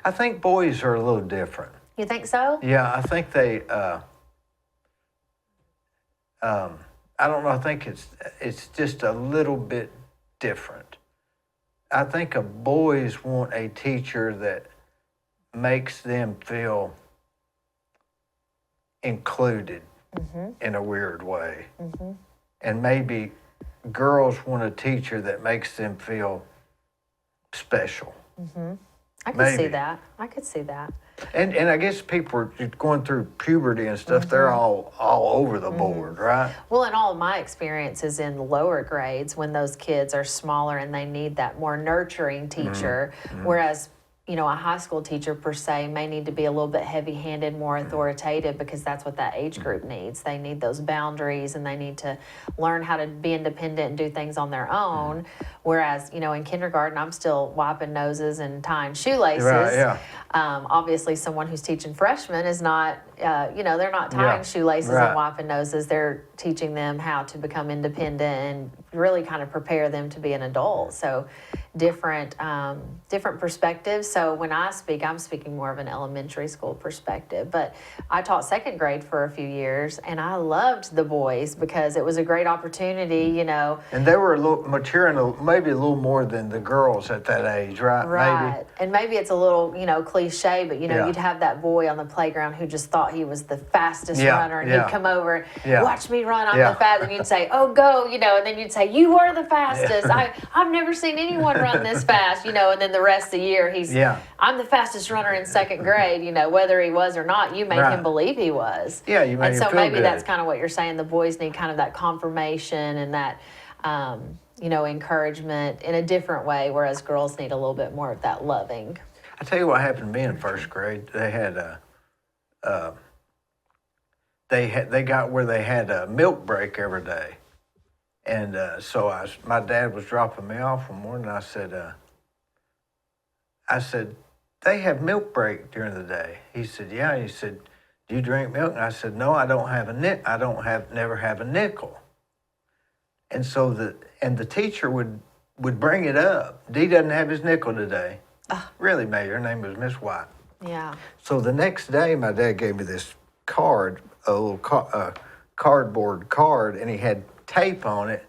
I think boys are a little different. You think so? Yeah, I think they. I don't know. I think it's just a little bit different. I think boys want a teacher that makes them feel included in a weird way, and maybe girls want a teacher that makes them feel special. I could see Maybe. that. I could see that. And I guess people are going through puberty and stuff. They're all over the board, right? Well, in all of my experiences in lower grades, when those kids are smaller and they need that more nurturing teacher, whereas, you know, a high school teacher per se may need to be a little bit heavy-handed, more authoritative, because that's what that age group needs. They need those boundaries and they need to learn how to be independent and do things on their own. Whereas, you know, in kindergarten, I'm still wiping noses and tying shoelaces. Right, yeah. Obviously, someone who's teaching freshmen is not, you know, they're not tying Yeah, shoelaces right. and wiping noses. They're teaching them how to become independent and really kind of prepare them to be an adult. So different perspectives. So when I speak, I'm speaking more of an elementary school perspective. But I taught second grade for a few years, and I loved the boys because it was a great opportunity, you know. And they were a little maturing, maybe a little more than the girls at that age, right? Right. Maybe. And maybe it's a little, you know, cliche, but, you know, Yeah. you'd have that boy on the playground who just thought he was the fastest Yeah, runner, and yeah. he'd come over, Yeah. watch me run, I'm Yeah. the fastest, and you'd say, oh, go, you know, and then you'd say, you were the fastest. I've never seen anyone run this fast, you know, and then the rest of the year he's, Yeah. I'm the fastest runner in second grade, you know, whether he was or not, you made Right. him believe he was. Yeah, you made And him so feel maybe good. that's kind of what you're saying. The boys need kind of that confirmation and that, you know, encouragement in a different way, whereas girls need a little bit more of that loving. I tell you what happened to me in first grade. They had they got where they had a milk break every day, and so my dad was dropping me off one morning. And I said, they have milk break during the day. He said, yeah. He said, do you drink milk? And I said, no, I don't have never have a nickel. And so the teacher would bring it up. Dee doesn't have his nickel today. Really, Major. Her name was Miss White. Yeah. So the next day, my dad gave me this card, a little cardboard card, and he had tape on it,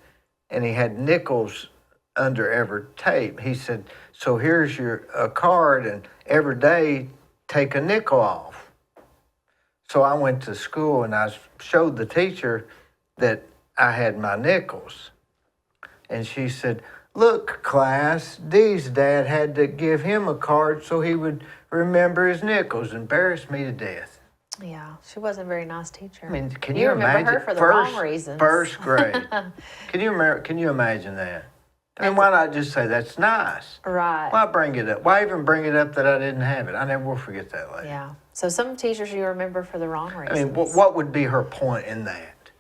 and he had nickels under every tape. He said, so here's a card, and every day take a nickel off. So I went to school, and I showed the teacher that I had my nickels. And she said, look, class, Dee's dad had to give him a card so he would remember his nickels. Embarrassed me to death. Yeah, she wasn't a very nice teacher. I mean, can you you remember imagine? her for the wrong reasons. First grade. Can you imagine that? And why not just say, that's nice? Right. Why bring it up? Why even bring it up that I didn't have it? I never will forget that lady. Yeah. So some teachers you remember for the wrong reasons. I mean, what would be her point in that?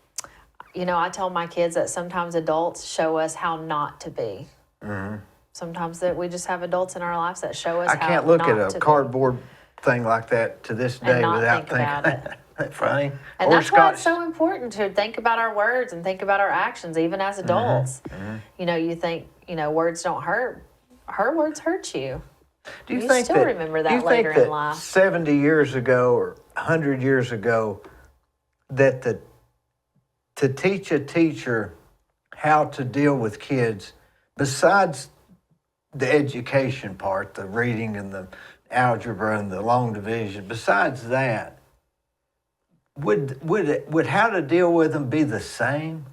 You know, I tell my kids that sometimes adults show us how not to be. Mm-hmm. Sometimes that we just have adults in our lives that show us I how can't look not at to a be. cardboard thing like that to this day not without think about thinking, it. That's funny. And Or that's why it's Scotch. so important to think about our words and think about our actions, even as adults. You know, you think, you know, words don't hurt. Her words hurt you. Do you You think still that, remember that do you later think in life. 70 years ago or 100 years ago, that to teach a teacher how to deal with kids, besides the education part, the reading and the algebra and the long division, besides that, would how to deal with them be the same?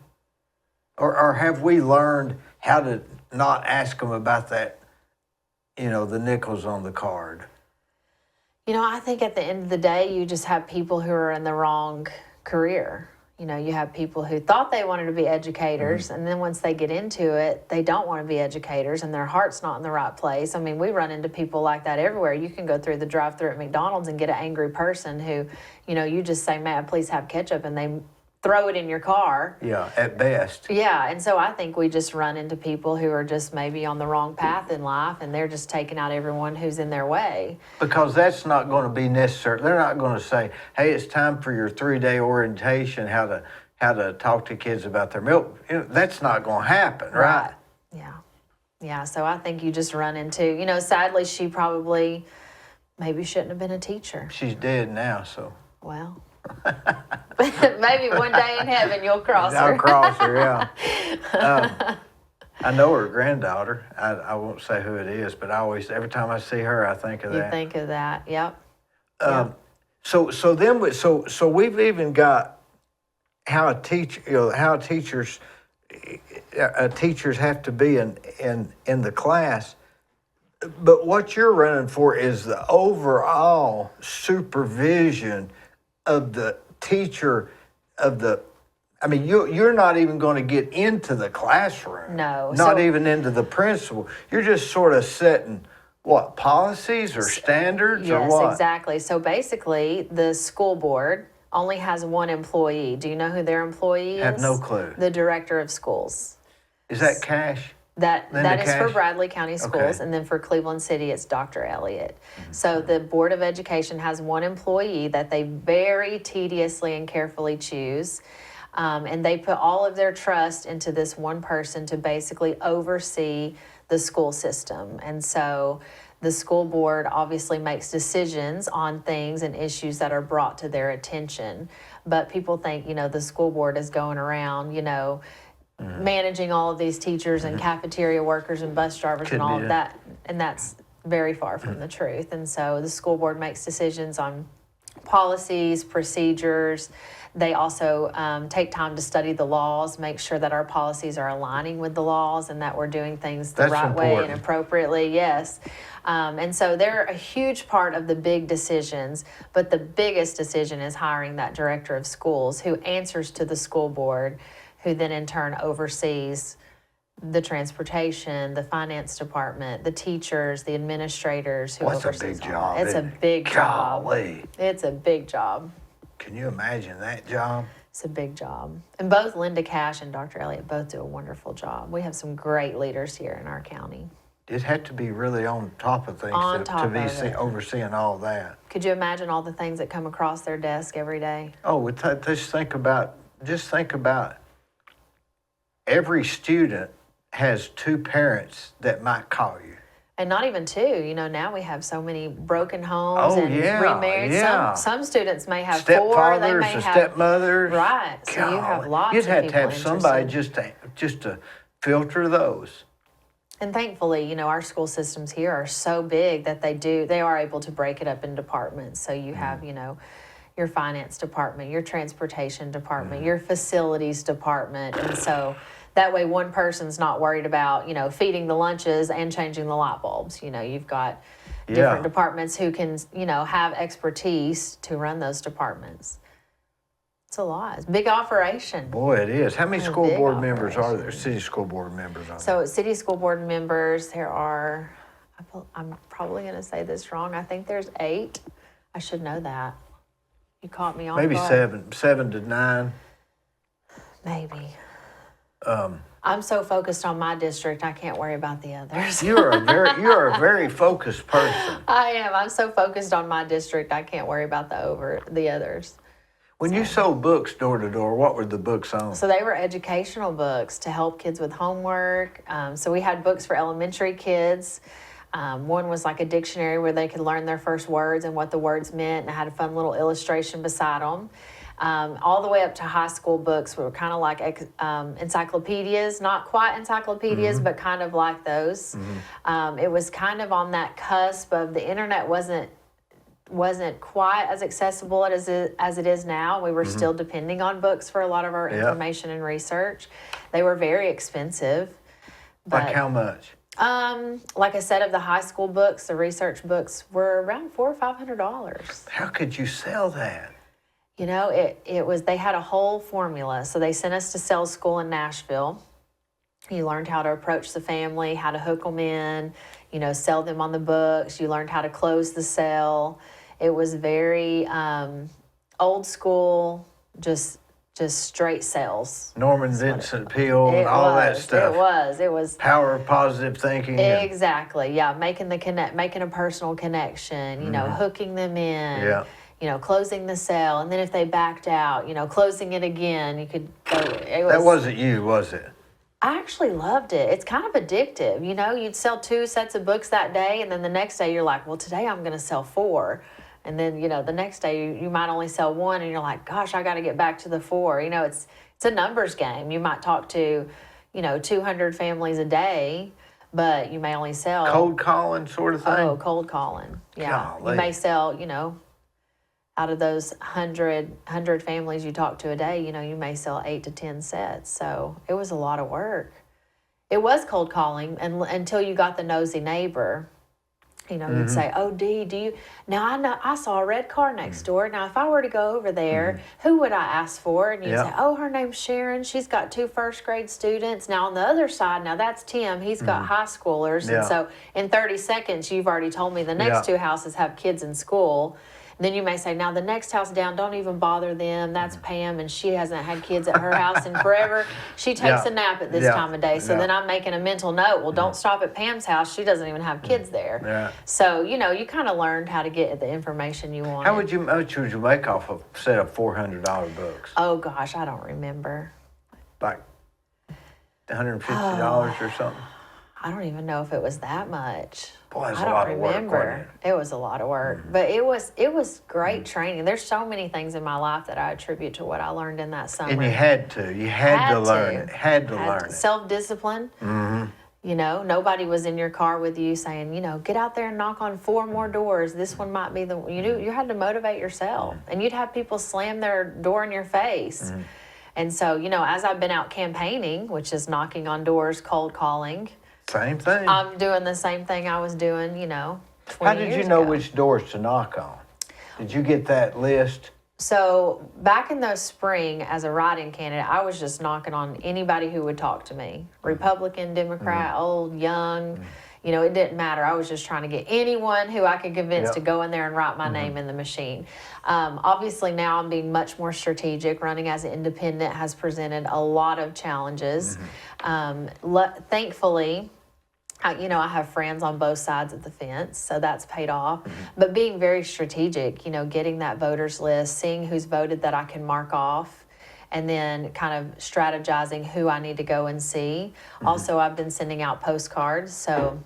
Or have we learned how to not ask them about that, you know, the nickels on the card? You know, I think at the end of the day, you just have people who are in the wrong career. You know, you have people who thought they wanted to be educators, and then once they get into it, they don't want to be educators, and their heart's not in the right place. I mean, we run into people like that everywhere. You can go through the drive-thru at McDonald's and get an angry person who, you know, you just say, "May I please have ketchup?" and they throw it in your car. Yeah, at best. Yeah, and so I think we just run into people who are just maybe on the wrong path in life, and they're just taking out everyone who's in their way. Because that's not going to be necessary. They're not going to say, hey, it's time for your 3-day orientation, how to talk to kids about their milk. That's not going to happen, right? Yeah. Yeah, so I think you just run into, sadly, she probably maybe shouldn't have been a teacher. She's dead now, so. Well, maybe one day in heaven you'll cross her. I'll cross her, yeah. I know her granddaughter. I won't say who it is, but every time I see her, I think of that. You think of that, yep. So we've even got how teachers have to be in the class. But what you're running for is the overall supervision of the teacher you're not even going to get into the classroom. No. Not even into the principal. You're just sort of setting, what, policies or standards or what? Yes, exactly. So basically, the school board only has one employee. Do you know who their employee is? I have no clue. The director of schools. Is that Cash? That is for Cash? Bradley County Schools, Okay. and then for Cleveland City, it's Dr. Elliott. So the Board of Education has one employee that they very tediously and carefully choose, and they put all of their trust into this one person to basically oversee the school system. And so the school board obviously makes decisions on things and issues that are brought to their attention. But people think, the school board is going around, managing all of these teachers and cafeteria workers and bus drivers and all of that. And that's very far from the truth. And so the school board makes decisions on policies, procedures. They also take time to study the laws, make sure that our policies are aligning with the laws and that we're doing things the right way and appropriately. Yes. And so they're a huge part of the big decisions, but the biggest decision is hiring that director of schools who answers to the school board, who then in turn oversees the transportation, the finance department, the teachers, the administrators who That's oversees a big all job. that. It's a big job. Golly. It's a big job. Can you imagine that job? It's a big job. And both Linda Cash and Dr. Elliott both do a wonderful job. We have some great leaders here in our county. It had to be really on top of things to be overseeing all that. Could you imagine all the things that come across their desk every day? Oh, just think about every student has 2 parents that might call you. And not even 2. Now we have so many broken homes and remarried. Yeah. Some students may have 4. They Stepfathers may and have stepmothers. Right. So you have lots You'd of have people to have somebody interested. just to filter those. And thankfully, our school systems here are so big that they are able to break it up in departments. So you have, your finance department, your transportation department, your facilities department. And so that way one person's not worried about, feeding the lunches and changing the light bulbs. You've got different departments who can, have expertise to run those departments. It's a lot. It's a big operation. Boy, it is. How many school big board members are operation. there? City school board members are there? So city school board members, there are, I'm probably going to say this wrong. I think there's 8. I should know that. You caught me on Maybe guard. 7 to 9. Maybe. I'm so focused on my district, I can't worry about the others. You are a very focused person. I am. I'm so focused on my district, I can't worry about the others. When you sold books door to door, what were the books on? So they were educational books to help kids with homework. So we had books for elementary kids. One was like a dictionary where they could learn their first words and what the words meant, and it had a fun little illustration beside them. All the way up to high school books were kind of like encyclopedias, not quite encyclopedias, but kind of like those. It was kind of on that cusp of the internet wasn't quite as accessible as it is now. We were still depending on books for a lot of our information and research. They were very expensive. Like how much? Like a set of the high school books, the research books, were around $400 or $500. How could you sell that? It was, they had a whole formula. So they sent us to sales school in Nashville. You learned how to approach the family, how to hook them in, sell them on the books. You learned how to close the sale. It was very old school, just just straight sales. Norman Vincent Peale and all that stuff. It was. Power of positive thinking. Exactly. Yeah. Making a personal connection, you know, hooking them in. Yeah. You know, closing the sale, and then if they backed out, you know, closing it again. You could go. That wasn't you, was it? I actually loved it. It's kind of addictive. You know, you'd sell 2 sets of books that day, and then the next day you're like, well, today I'm going to sell 4. And then, you know, the next day you might only sell 1, and you're like, gosh, I got to get back to the 4. You know, it's a numbers game. You might talk to, you know, 200 families a day, but you may only sell. Cold calling sort of thing? Oh, cold calling. Yeah. Golly. You may sell, you know, out of those 100 families you talk to a day, you know, you may sell 8 to 10 sets. So it was a lot of work. It was cold calling until you got the nosy neighbor. You know, you'd say, oh, Dee, do you, now I know, I saw a red car next door. Now, if I were to go over there, who would I ask for? And you'd say, oh, her name's Sharon. She's got 2 first-grade students. Now, on the other side, now that's Tim. He's got high schoolers. Yeah. And so in 30 seconds, you've already told me the next 2 houses have kids in school. Then you may say, now the next house down, don't even bother them. That's Pam, and she hasn't had kids at her house in forever. She takes a nap at this time of day. So then I'm making a mental note, well, don't stop at Pam's house. She doesn't even have kids there. Yeah. So, you know, you kind of learned how to get the information you wanted. How much would you make off a set of $400 books? Oh, gosh, I don't remember. Like $150 or something? I don't even know if it was that much. Boy, that's I a don't lot of work, remember. wasn't It was a lot of work, but it was great training. There's so many things in my life that I attribute to what I learned in that summer. And you had to learn it. Had to learn it. Self-discipline. You know, nobody was in your car with you saying, you know, get out there and knock on 4 more doors. This one might be you had to motivate yourself, and you'd have people slam their door in your face. And so, you know, as I've been out campaigning, which is knocking on doors, cold calling. Same thing. I'm doing the same thing I was doing, you know, 20 How did years you know ago. which doors to knock on? Did you get that list? So back in the spring, as a write-in candidate, I was just knocking on anybody who would talk to me. Republican, Democrat, old, young, you know, it didn't matter. I was just trying to get anyone who I could convince to go in there and write my name in the machine. Obviously now I'm being much more strategic. Running as an independent has presented a lot of challenges. Thankfully, you know, I have friends on both sides of the fence, so that's paid off. But being very strategic, you know, getting that voters list, seeing who's voted that I can mark off, and then kind of strategizing who I need to go and see. Also, I've been sending out postcards, so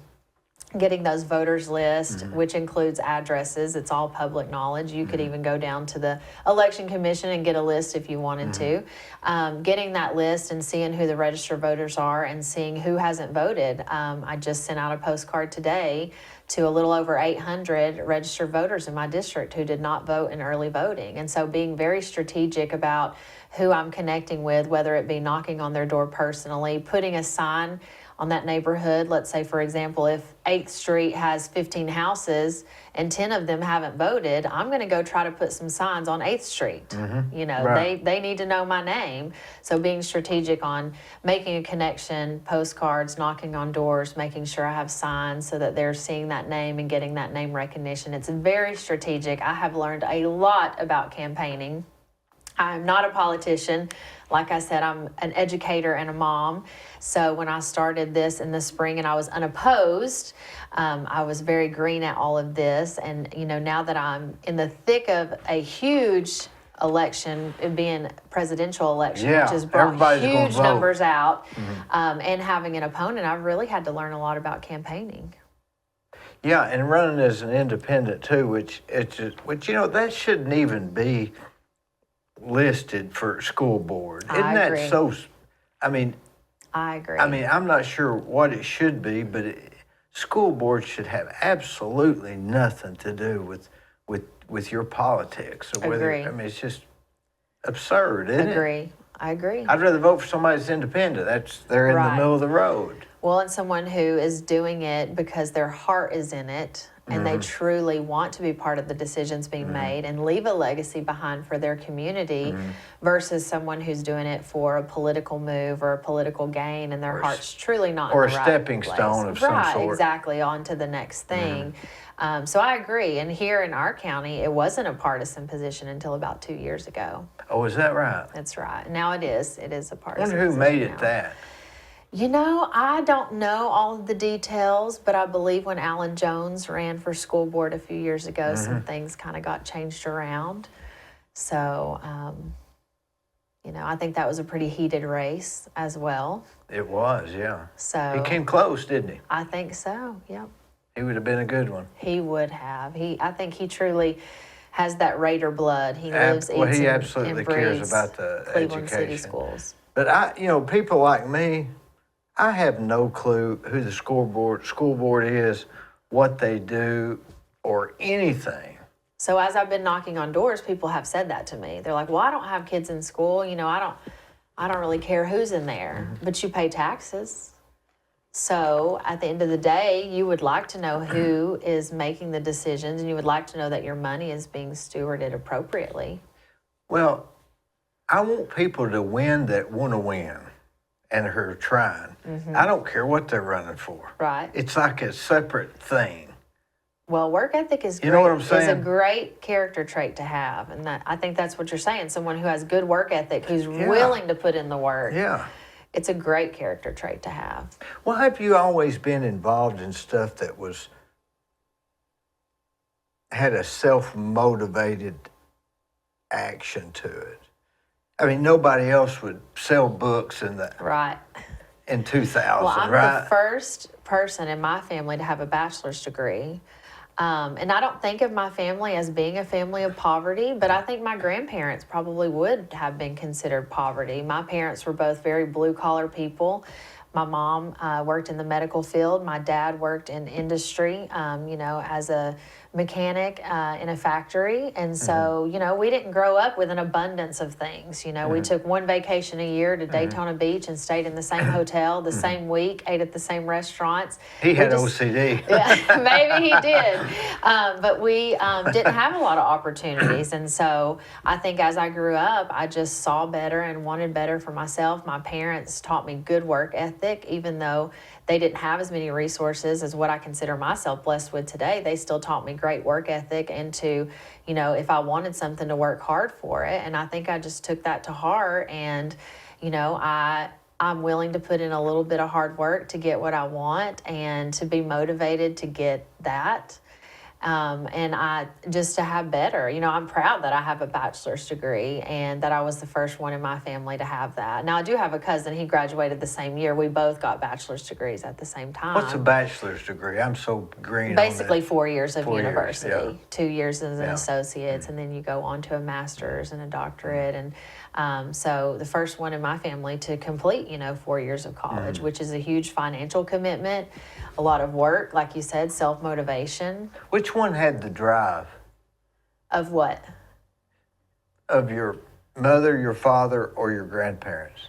getting those voters list, which includes addresses. It's all public knowledge. You could even go down to the election commission and get a list if you wanted to. Getting that list and seeing who the registered voters are and seeing who hasn't voted. I just sent out a postcard today to a little over 800 registered voters in my district who did not vote in early voting. And so being very strategic about who I'm connecting with, whether it be knocking on their door personally, putting a sign on that neighborhood. Let's say, for example, if 8th Street has 15 houses and 10 of them haven't voted, I'm going to go try to put some signs on 8th Street. You know, they need to know my name. So being strategic on making a connection, postcards, knocking on doors, making sure I have signs so that they're seeing that name and getting that name recognition. It's very strategic. I have learned a lot about campaigning. I'm not a politician. Like I said, I'm an educator and a mom. So when I started this in the spring and I was unopposed, I was very green at all of this. And, you know, now that I'm in the thick of a huge election, it being presidential election, which has brought huge numbers out, and having an opponent, I've really had to learn a lot about campaigning. Yeah, and running as an independent too, which you know, that shouldn't even be listed for school board. Isn't that so? I mean, I agree. I mean, I'm not sure what it should be, but school board should have absolutely nothing to do with your politics. Or whether, I mean, it's just absurd, isn't it? I agree. I'd rather vote for somebody that's independent. They're in the middle of the road. Well, and someone who is doing it because their heart is in it and they truly want to be part of the decisions being made and leave a legacy behind for their community versus someone who's doing it for a political move or a political gain and their heart's truly not or in the a right stepping place. stone of some Right, sort. exactly, on to the next thing. So I agree. And here in our county, it wasn't a partisan position until about 2 years ago. Oh, is that right? That's right. Now it is. It is a I partisan wonder who position made it now. that. You know, I don't know all of the details, but I believe when Alan Jones ran for school board a few years ago, some things kind of got changed around. So, you know, I think that was a pretty heated race as well. It was, yeah. So He came close, didn't he? I think so. Yep, He would have been a good one. he would have. I think he truly has that Raider blood. He lives, Well, eats, he and absolutely cares breathes about the Cleveland City education. schools. But people like me, I have no clue who the school board is, what they do, or anything. So as I've been knocking on doors, people have said that to me. They're like, "Well, I don't have kids in school. You know, I don't really care who's in there, but you pay taxes." So at the end of the day, you would like to know who is making the decisions, and you would like to know that your money is being stewarded appropriately. Well, I want people to win that want to win and are trying. I don't care what they're running for. Right. It's like a separate thing. Well, work ethic is great. You know what I'm Is a saying? great character trait to have, and that I think that's what you're saying. Someone who has good work ethic, who's willing to put in the work. Yeah. It's a great character trait to have. Well, have you always been involved in stuff that had a self-motivated action to it? I mean, nobody else would sell books in Right. 2000, Well, I'm right? the first person in my family to have a bachelor's degree. And I don't think of my family as being a family of poverty, but I think my grandparents probably would have been considered poverty. My parents were both very blue-collar people. My mom worked in the medical field. My dad worked in industry, you know, as a mechanic in a factory. And so, you know, we didn't grow up with an abundance of things. You know, we took one vacation a year to Daytona Beach and stayed in the same hotel the same week, ate at the same restaurants. He had just- OCD. Yeah, maybe he did. But we didn't have a lot of opportunities. And so I think as I grew up, I just saw better and wanted better for myself. My parents taught me good work ethic, even though they didn't have as many resources as what I consider myself blessed with today. They still taught me great work ethic and to, you know, if I wanted something to work hard for it. And I think I just took that to heart. And, you know, I'm willing to put in a little bit of hard work to get what I want and to be motivated to get that. And I just to have better, you know, I'm proud that I have a bachelor's degree and that I was the first one in my family to have that. Now I do have a cousin, he graduated the same year. We both got bachelor's degrees at the same time. What's a bachelor's degree? I'm so green Basically on that. 4 years of 4 years, university, yeah. 2 years as an Yeah. associate's, and then you go on to a master's and a doctorate. And so the first one in my family to complete, you know, 4 years of college, which is a huge financial commitment, a lot of work, like you said, self-motivation. Which one had the drive? Of what? Of your mother, your father, or your grandparents?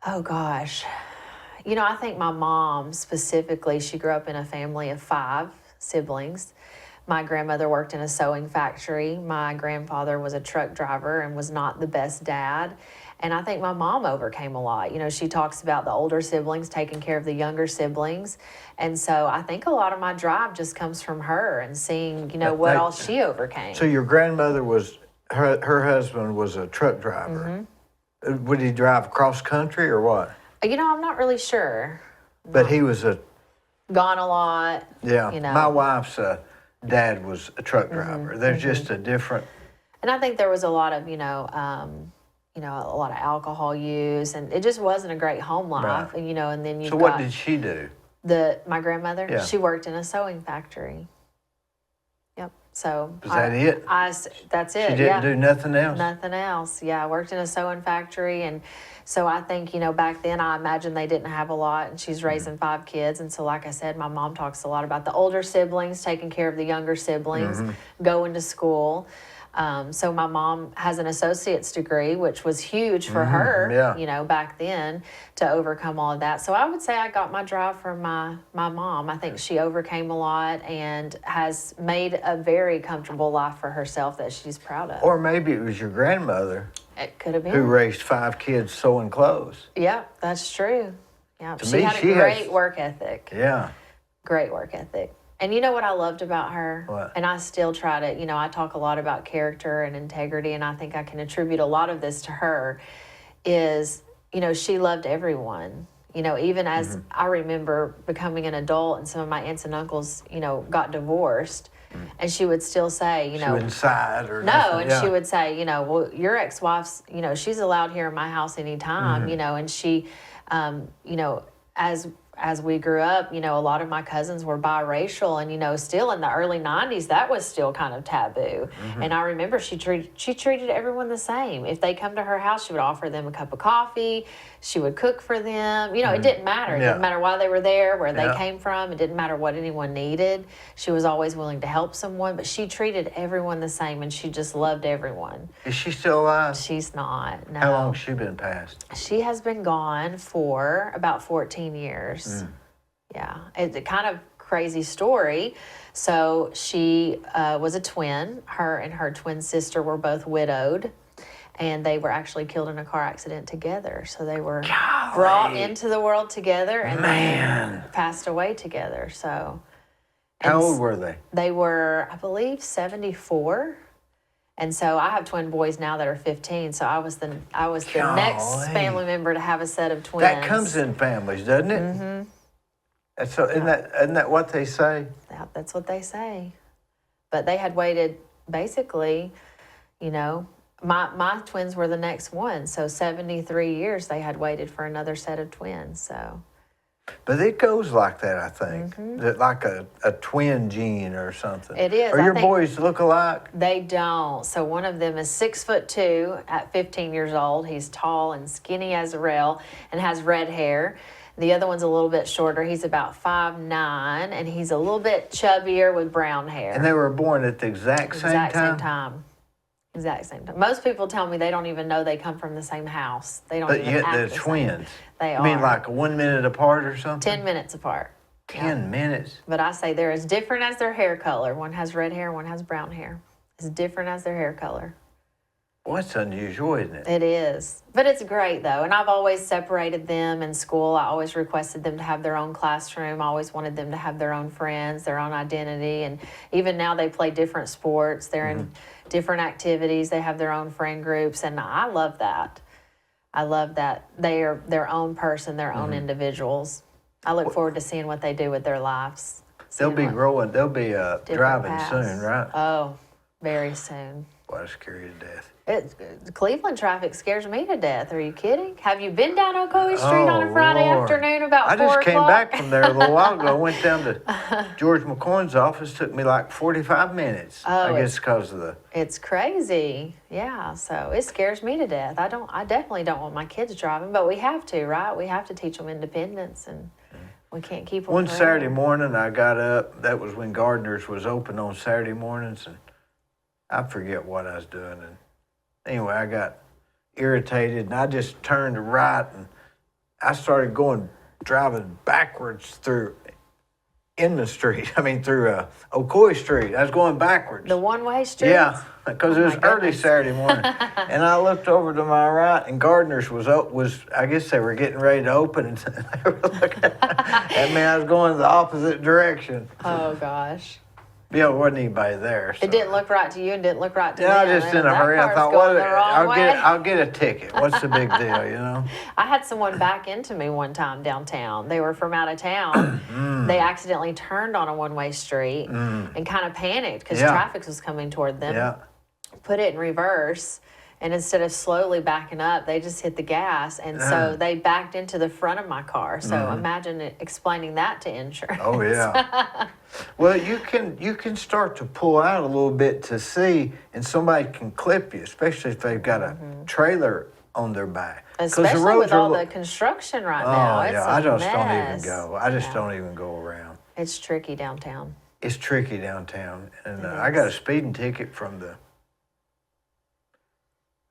Oh gosh. You know, I think my mom specifically, she grew up in a family of 5 siblings. My grandmother worked in a sewing factory. My grandfather was a truck driver and was not the best dad. And I think my mom overcame a lot. You know, she talks about the older siblings taking care of the younger siblings. And so I think a lot of my drive just comes from her and seeing, you know, what all she overcame. So your grandmother her husband was a truck driver. Would he drive cross country or what? You know, I'm not really sure. But he was Gone a lot. yeah. You know. My wife's dad was a truck driver. There's just a different. And I think there was a lot of, you know, a lot of alcohol use, and it just wasn't a great home life. Right. And, you know, and then you So got what did she do? my grandmother. Yeah. She worked in a sewing factory. Yep. So Was that it? That's it. She didn't yeah. do nothing else? Nothing else. Yeah, I worked in a sewing factory, and so I think, you know, back then I imagine they didn't have a lot, and she's raising 5 kids, and so like I said, my mom talks a lot about the older siblings taking care of the younger siblings, going to school. So my mom has an associate's degree, which was huge for her, yeah. you know, back then to overcome all of that. So I would say I got my drive from my mom. I think she overcame a lot and has made a very comfortable life for herself that she's proud of. Or maybe it was your grandmother It could have been. who raised 5 kids sewing clothes. Yeah, that's true. Yeah, To she me, had a she great has- work ethic. Yeah. Great work ethic. And you know what I loved about her? What? And I still try to, you know, I talk a lot about character and integrity, and I think I can attribute a lot of this to her, is, you know, she loved everyone. You know, even as I remember becoming an adult and some of my aunts and uncles, you know, got divorced, and she would still say, you She know, wouldn't side or no, nothing. and Yeah. she would say, you know, well, your ex-wife's, you know, she's allowed here in my house anytime, you know, and she, you know, as we grew up, you know, a lot of my cousins were biracial, and, you know, still in the early 90s, that was still kind of taboo. And I remember she treated everyone the same. If they come to her house, she would offer them a cup of coffee. She would cook for them. You know, it didn't matter. It Yeah. didn't matter why they were there, where they Yeah. came from. It didn't matter what anyone needed. She was always willing to help someone, but she treated everyone the same, and she just loved everyone. Is she still alive? She's not. No. How long has she been passed? She has been gone for about 14 years. Yeah, it's a kind of crazy story. So she was a twin. Her and her twin sister were both widowed, and they were actually killed in a car accident together. So they were brought into the world together and then passed away together. So How old were they? they were, I believe, 74. And so I have twin boys now that are 15. So I was the next Golly. family member to have a set of twins. That comes in families, doesn't it? Mm-hmm. So, isn't that what they say? That's what they say. But they had waited basically, you know, my twins were the next one. So 73 years they had waited for another set of twins. So But it goes like that, I think. That like a twin gene or something. It is, Or I your think- boys look alike? they don't. So one of them is 6'2" at 15 years old. He's tall and skinny as a rail and has red hair. The other one's a little bit shorter. He's about 5'9", and he's a little bit chubbier with brown hair. And they were born at the exact same Exact time? same time. Exact same time. Most people tell me they don't even know they come from the same house. They don't But even yet act they're the same. twins. They You are. mean like 1 minute apart or something? 10 minutes apart. 10 minutes? But I say they're as different as their hair color. One has red hair, one has brown hair. As different as their hair color. Well, that's unusual, isn't it? It is. But it's great, though. And I've always separated them in school. I always requested them to have their own classroom. I always wanted them to have their own friends, their own identity. And even now they play different sports. They're in different activities. They have their own friend groups. And I love that. I love that they are their own person, their own individuals. I look forward to seeing what they do with their lives. They'll seeing be what growing. They'll be different driving paths. soon, right? Oh, very soon. Boy, that's scary to death. Cleveland traffic scares me to death. Are you kidding? Have you been down Ocoee Street on a Friday Lord. afternoon about I 4 just o'clock? came back from there a little while ago. I went down to George McCoy's office. Took me like 45 minutes. I Oh, guess because of the... It's crazy. Yeah, so it scares me to death. I definitely don't want my kids driving, but we have to, right? We have to teach them independence, and we can't keep them One forever. Saturday morning, I got up. That was when Gardner's was open on Saturday mornings, and I forget what I was doing. And anyway, I got irritated, and I just turned right, and I started driving backwards through Inman Street. I mean, through Ocoee Street. I was going backwards. The one-way street? Yeah, because it was my early goodness. Saturday morning, and I looked over to my right, and Gardner's was I guess they were getting ready to open, and they were looking at me. I was going the opposite direction. Oh, gosh. Yeah, there wasn't anybody there. So. It didn't look right to you and didn't look right to Yeah, I them. was just in a That hurry. I car's thought, going well, the wrong way. I'll get a ticket. What's the big deal, you know? I had someone back into me one time downtown. They were from out of town. They accidentally turned on a one-way street and kind of panicked because Yeah. traffic was coming toward them. Yeah. Put it in reverse, and instead of slowly backing up, they just hit the gas, and so they backed into the front of my car. So imagine explaining that to insurance. Oh yeah. Well, you can start to pull out a little bit to see, and somebody can clip you, especially if they've got a trailer on their back. 'Cause the Especially roads with are all lo- the construction right Oh now. It's yeah, a I just don't even mess. go. I just Yeah. don't even go around. It's tricky downtown. It's tricky downtown, and It I got a is. speeding ticket from the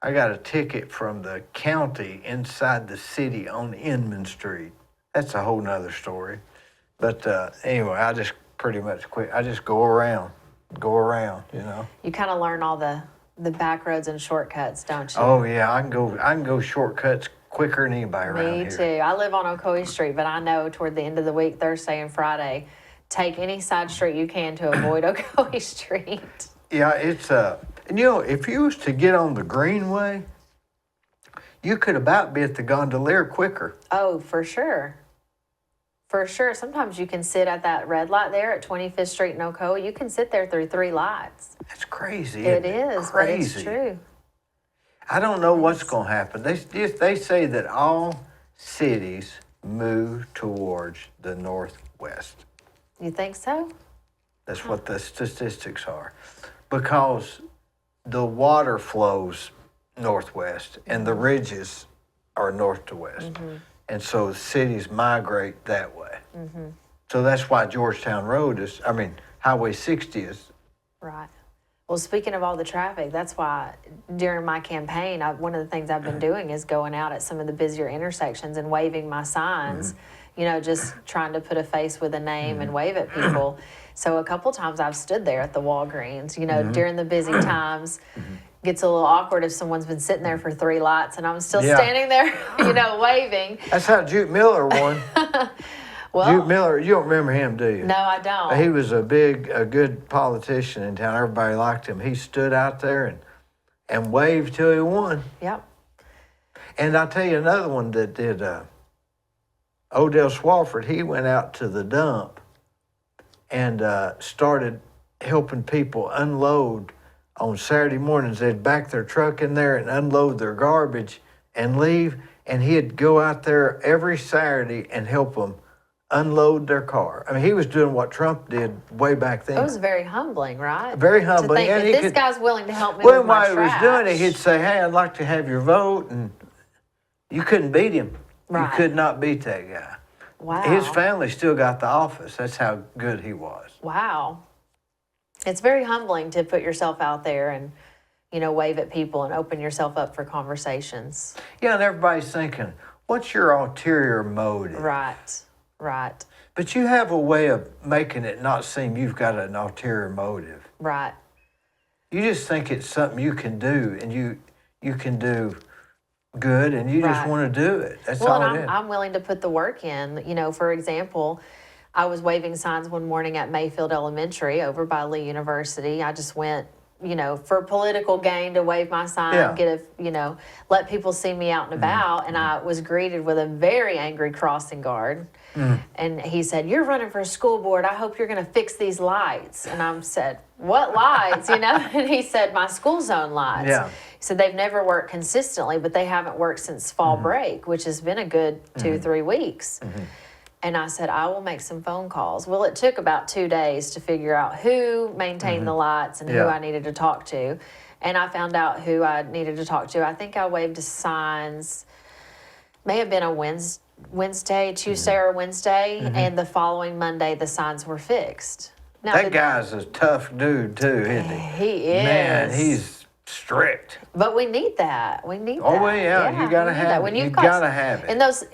I got a ticket from the county inside the city on Inman Street. That's a whole nother story. But anyway, I just pretty much quit. I just go around, you know. You kind of learn all the back roads and shortcuts, don't you? Oh yeah, I can go shortcuts quicker than anybody around Me here. too. I live on Ocoee Street, but I know toward the end of the week, Thursday and Friday, take any side street you can to avoid Ocoee Street. Yeah, it's and you know, if you was to get on the Greenway, you could about be at the gondolier quicker. Oh, for sure. For sure. Sometimes you can sit at that red light there at 25th Street in Ocoee. You can sit there through 3 lights. That's crazy. It isn't is, crazy. but it's true. I don't know what's going to happen. They say that all cities move towards the northwest. You think so? That's what the statistics are. Because the water flows northwest and the ridges are north to west. And so cities migrate that way. So that's why Georgetown Road Highway 60 is. Right. Well, speaking of all the traffic, that's why during my campaign, one of the things I've been doing is going out at some of the busier intersections and waving my signs, you know, just trying to put a face with a name and wave at people. So a couple times I've stood there at the Walgreens, you know, during the busy times. Gets a little awkward if someone's been sitting there for 3 lights and I'm still standing there, you know, waving. That's how Jute Miller won. Well, Jute Miller, you don't remember him, do you? no, I don't. He was a good politician in town. Everybody liked him. He stood out there and waved till he won. Yep. And I'll tell you another one that did, Odell Swafford, he went out to the dump and started helping people unload on Saturday mornings. They'd back their truck in there and unload their garbage and leave. And he'd go out there every Saturday and help them unload their car. I mean, he was doing what Trump did way back then. It was very humbling, right? Very humbling. To think And that this guy's willing to help me well, with my while he was trash. doing it, he'd say, "Hey, I'd like to have your vote," and you couldn't beat him. Right. You could not beat that guy. Wow. His family still got the office. That's how good he was. Wow. It's very humbling to put yourself out there and, you know, wave at people and open yourself up for conversations. Yeah, and everybody's thinking, what's your ulterior motive? Right. Right. But you have a way of making it not seem you've got an ulterior motive. Right. You just think it's something you can do, and you can do good, and you just Right. want to do it. That's Well, all and it is. I'm willing to put the work in. You know, for example, I was waving signs one morning at Mayfield Elementary over by Lee University. I just went, you know, for political gain to wave my sign, Yeah. let people see me out and about. And I was greeted with a very angry crossing guard. And he said, "You're running for school board. I hope you're going to fix these lights." And I said, "What lights?" You know? And he said, "My school zone lights." Yeah. He said they've never worked consistently, but they haven't worked since fall break, which has been a good 2-3 weeks. And I said, "I will make some phone calls." Well, it took about 2 days to figure out who maintained the lights and who Yeah. I needed to talk to. And I found out who I needed to talk to. I think I waved signs, may have been a Wednesday, Tuesday or Wednesday. And the following Monday, the signs were fixed. Now, That guy's a tough dude, too, isn't he? He is. Man, he's strict. But we need that. We need Oh, that. well, yeah, you gotta we need have that. it. When You you've got- gotta have it. And those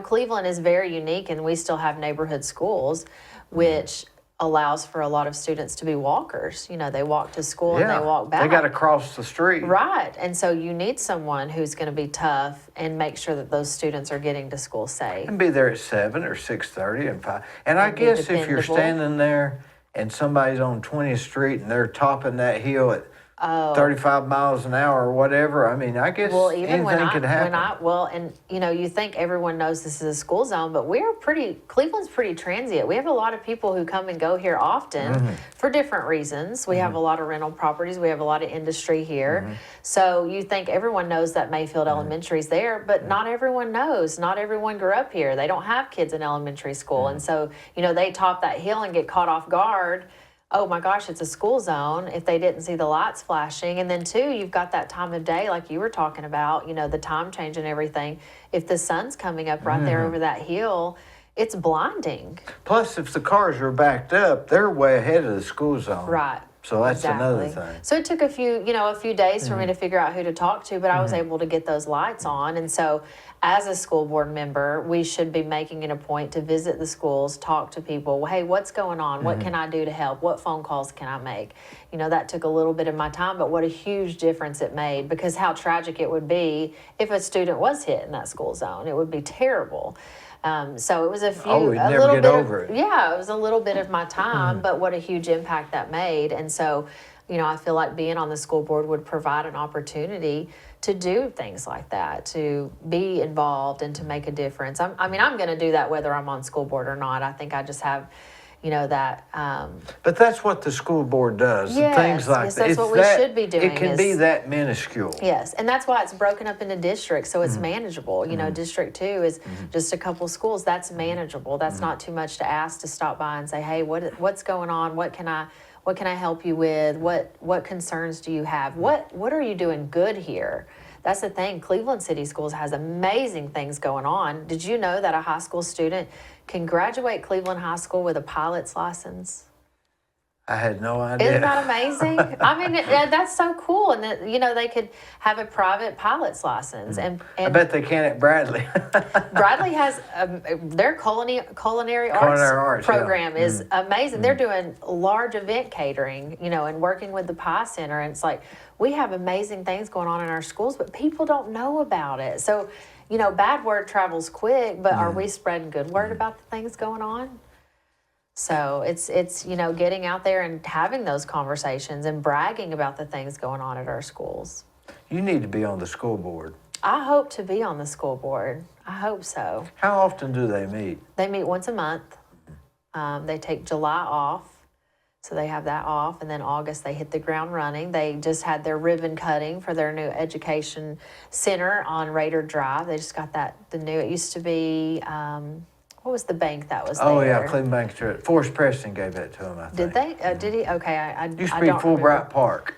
Cleveland is very unique, and we still have neighborhood schools, which allows for a lot of students to be walkers. You know, they walk to school and they walk back. They got to cross the street. Right. And so you need someone who's going to be tough and make sure that those students are getting to school safe. And be there at 7 or 6:30 and 5. And I And be guess if you're dependable. standing there and somebody's on 20th Street and they're topping that hill at 35 miles an hour or whatever, I mean, I guess Well, even anything could happen. and you think everyone knows this is a school zone, but Cleveland's pretty transient. We have a lot of people who come and go here often for different reasons. We have a lot of rental properties. We have a lot of industry here. So you think everyone knows that Mayfield Elementary's there, but not everyone knows. Not everyone grew up here. They don't have kids in elementary school. And so, they top that hill and get caught off guard. Oh my gosh, it's a school zone if they didn't see the lights flashing. And then too, you've got that time of day like you were talking about, the time change and everything. If the sun's coming up right there over that hill, it's blinding. Plus, if the cars are backed up, they're way ahead of the school zone. Right. So that's another thing. So it took a few days for me to figure out who to talk to, but I was able to get those lights on. And so as a school board member, we should be making it a point to visit the schools, talk to people. Hey, what's going on? What can I do to help? What phone calls can I make? That took a little bit of my time, but what a huge difference it made, because how tragic it would be if a student was hit in that school zone. It would be terrible. So it was a we'd never get over it. Yeah, it was a little bit of my time, but what a huge impact that made. And so, I feel like being on the school board would provide an opportunity to do things like that, to be involved and to make a difference. I'm going to do that whether I'm on school board or not. I think I just have, that. But that's what the school board does. Yes, things like yes, that. that's what we should be doing. It can be that minuscule. Yes, and that's why it's broken up into districts, so it's manageable. District 2 is just a couple schools. That's manageable. That's not too much to ask to stop by and say, hey, what's going on? What can I help you with? What concerns do you have? What are you doing good here? That's the thing. Cleveland City Schools has amazing things going on. Did you know that a high school student can graduate Cleveland High School with a pilot's license? I had no idea. Isn't that amazing? That's so cool. And that, they could have a private pilot's license. And I bet they can at Bradley. Bradley has their culinary arts program is amazing. They're doing large event catering, and working with the Pie Center. And it's like, we have amazing things going on in our schools, but people don't know about it. So, bad word travels quick, but are we spreading good word about the things going on? So it's getting out there and having those conversations and bragging about the things going on at our schools. You need to be on the school board. I hope to be on the school board. I hope so. How often do they meet? They meet once a month. They take July off, so they have that off, and then August they hit the ground running. They just had their ribbon cutting for their new education center on Raider Drive. They just got it used to be, what was the bank that was there? Oh, yeah, Cleveland Bank. Forrest Preston gave that to him, I think. Did they? Did he? Okay, I Used to I be don't Fulbright remember. Park.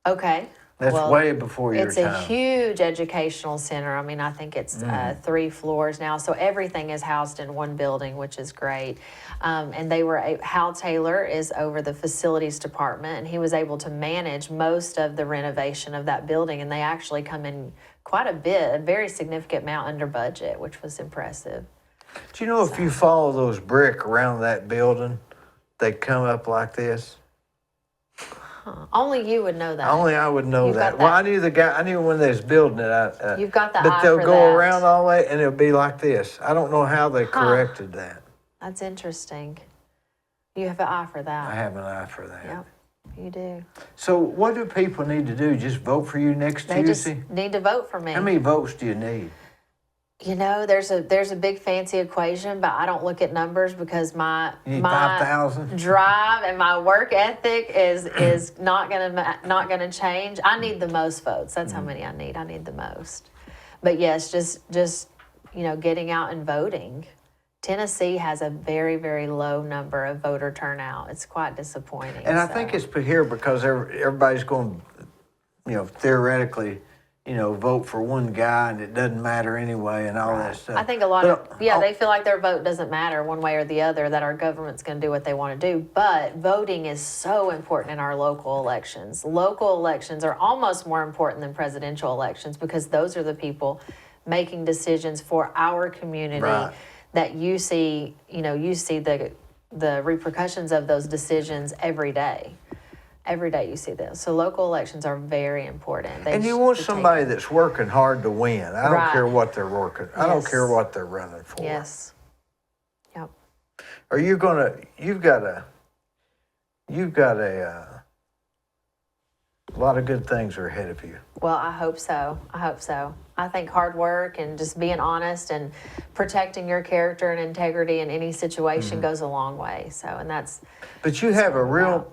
Okay. That's way before your It's time. a huge educational center. I think it's 3 floors now. So everything is housed in one building, which is great. And Hal Taylor is over the facilities department, and he was able to manage most of the renovation of that building. And they actually come in quite a bit, a very significant amount under budget, which was impressive. Do you know if you follow those brick around that building, they come up like this? Only you would know that. Only I would know You've that. got Well, I knew the guy. I knew when they was building it. You've got the But eye they'll for go that. around all the way, and it'll be like this. I don't know how they corrected that. That's interesting. You have an eye for that. I have an eye for that. Yep, you do. So what do people need to do? Just vote for you next They Tuesday? just need to vote for me. How many votes do you need? There's a big fancy equation, but I don't look at numbers because my You need 5,000? drive and my work ethic is not gonna change. I need the most votes. That's how many I need. I need the most. But yes, just getting out and voting. Tennessee has a very, very low number of voter turnout. It's quite disappointing. And I think it's here because everybody's going, theoretically, vote for one guy and it doesn't matter anyway and all that stuff. I think a lot they feel like their vote doesn't matter one way or the other, that our government's going to do what they want to do. But voting is so important in our local elections. Local elections are almost more important than presidential elections because those are the people making decisions for our community. Right. That you see the repercussions of those decisions every day. Every day you see this. So local elections are very important. And you want somebody that's working hard to win. I don't care what they're working. I don't care what they're running for. Yes. Yep. Are you you've got a lot of good things are ahead of you. Well, I hope so. I think hard work and just being honest and protecting your character and integrity in any situation goes a long way. So, and that's. But you have a real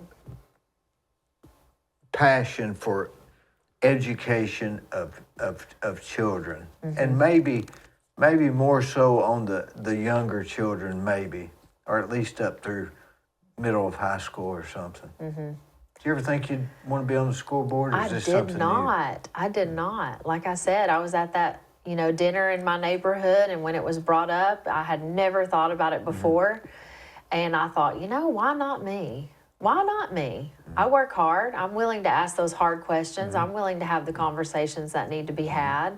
passion for education of children, and maybe more so on the younger children, maybe, or at least up through middle of high school or something. Do you ever think you'd want to be on the school board, or is this something new? I did not. Like I said, I was at that, dinner in my neighborhood, and when it was brought up, I had never thought about it before. And I thought, why not me? Why not me? I work hard. I'm willing to ask those hard questions. I'm willing to have the conversations that need to be had.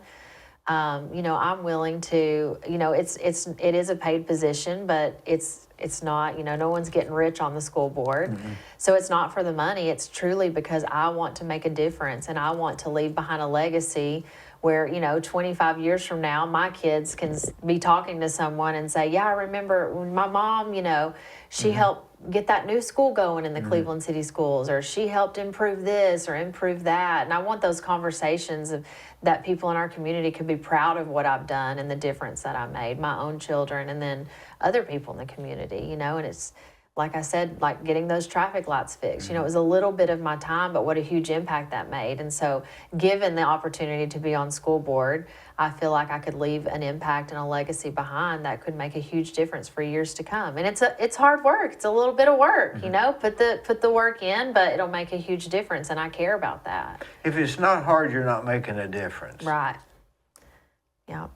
I'm willing to, it is a paid position, but it's not, no one's getting rich on the school board. So it's not for the money. It's truly because I want to make a difference and I want to leave behind a legacy where, 25 years from now, my kids can be talking to someone and say, yeah, I remember when my mom, she helped get that new school going in the Cleveland City Schools, or she helped improve this or improve that. And I want those conversations that people in our community could be proud of what I've done and the difference that I made, my own children and then other people in the community, and it's, like I said, like getting those traffic lights fixed. It was a little bit of my time, but what a huge impact that made. And so given the opportunity to be on school board, I feel like I could leave an impact and a legacy behind that could make a huge difference for years to come. And it's hard work. It's a little bit of work, put the work in, but it'll make a huge difference. And I care about that. If it's not hard, you're not making a difference. Right. Yeah.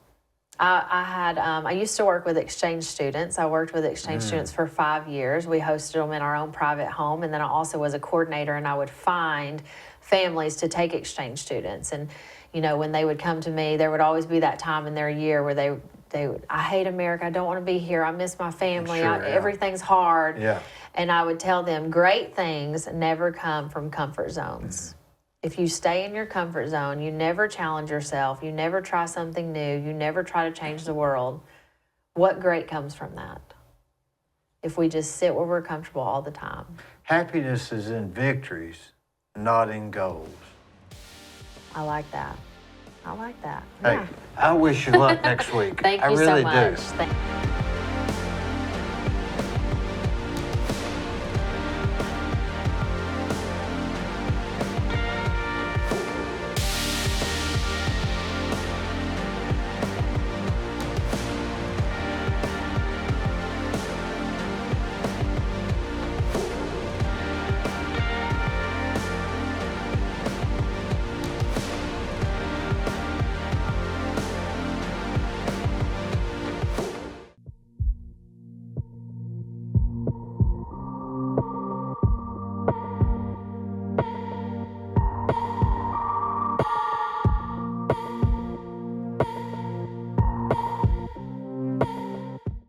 I used to work with exchange students. I worked with exchange students for 5 years. We hosted them in our own private home. And then I also was a coordinator, and I would find families to take exchange students. And, when they would come to me, there would always be that time in their year where they would, I hate America. I don't want to be here. I miss my family. Sure, everything's hard. Yeah. And I would tell them, great things never come from comfort zones. If you stay in your comfort zone, you never challenge yourself, you never try something new, you never try to change the world, what great comes from that? If we just sit where we're comfortable all the time. Happiness is in victories, not in goals. I like that. I like that. Hey, Yeah. I wish you luck next week. Thank I you really so much. do.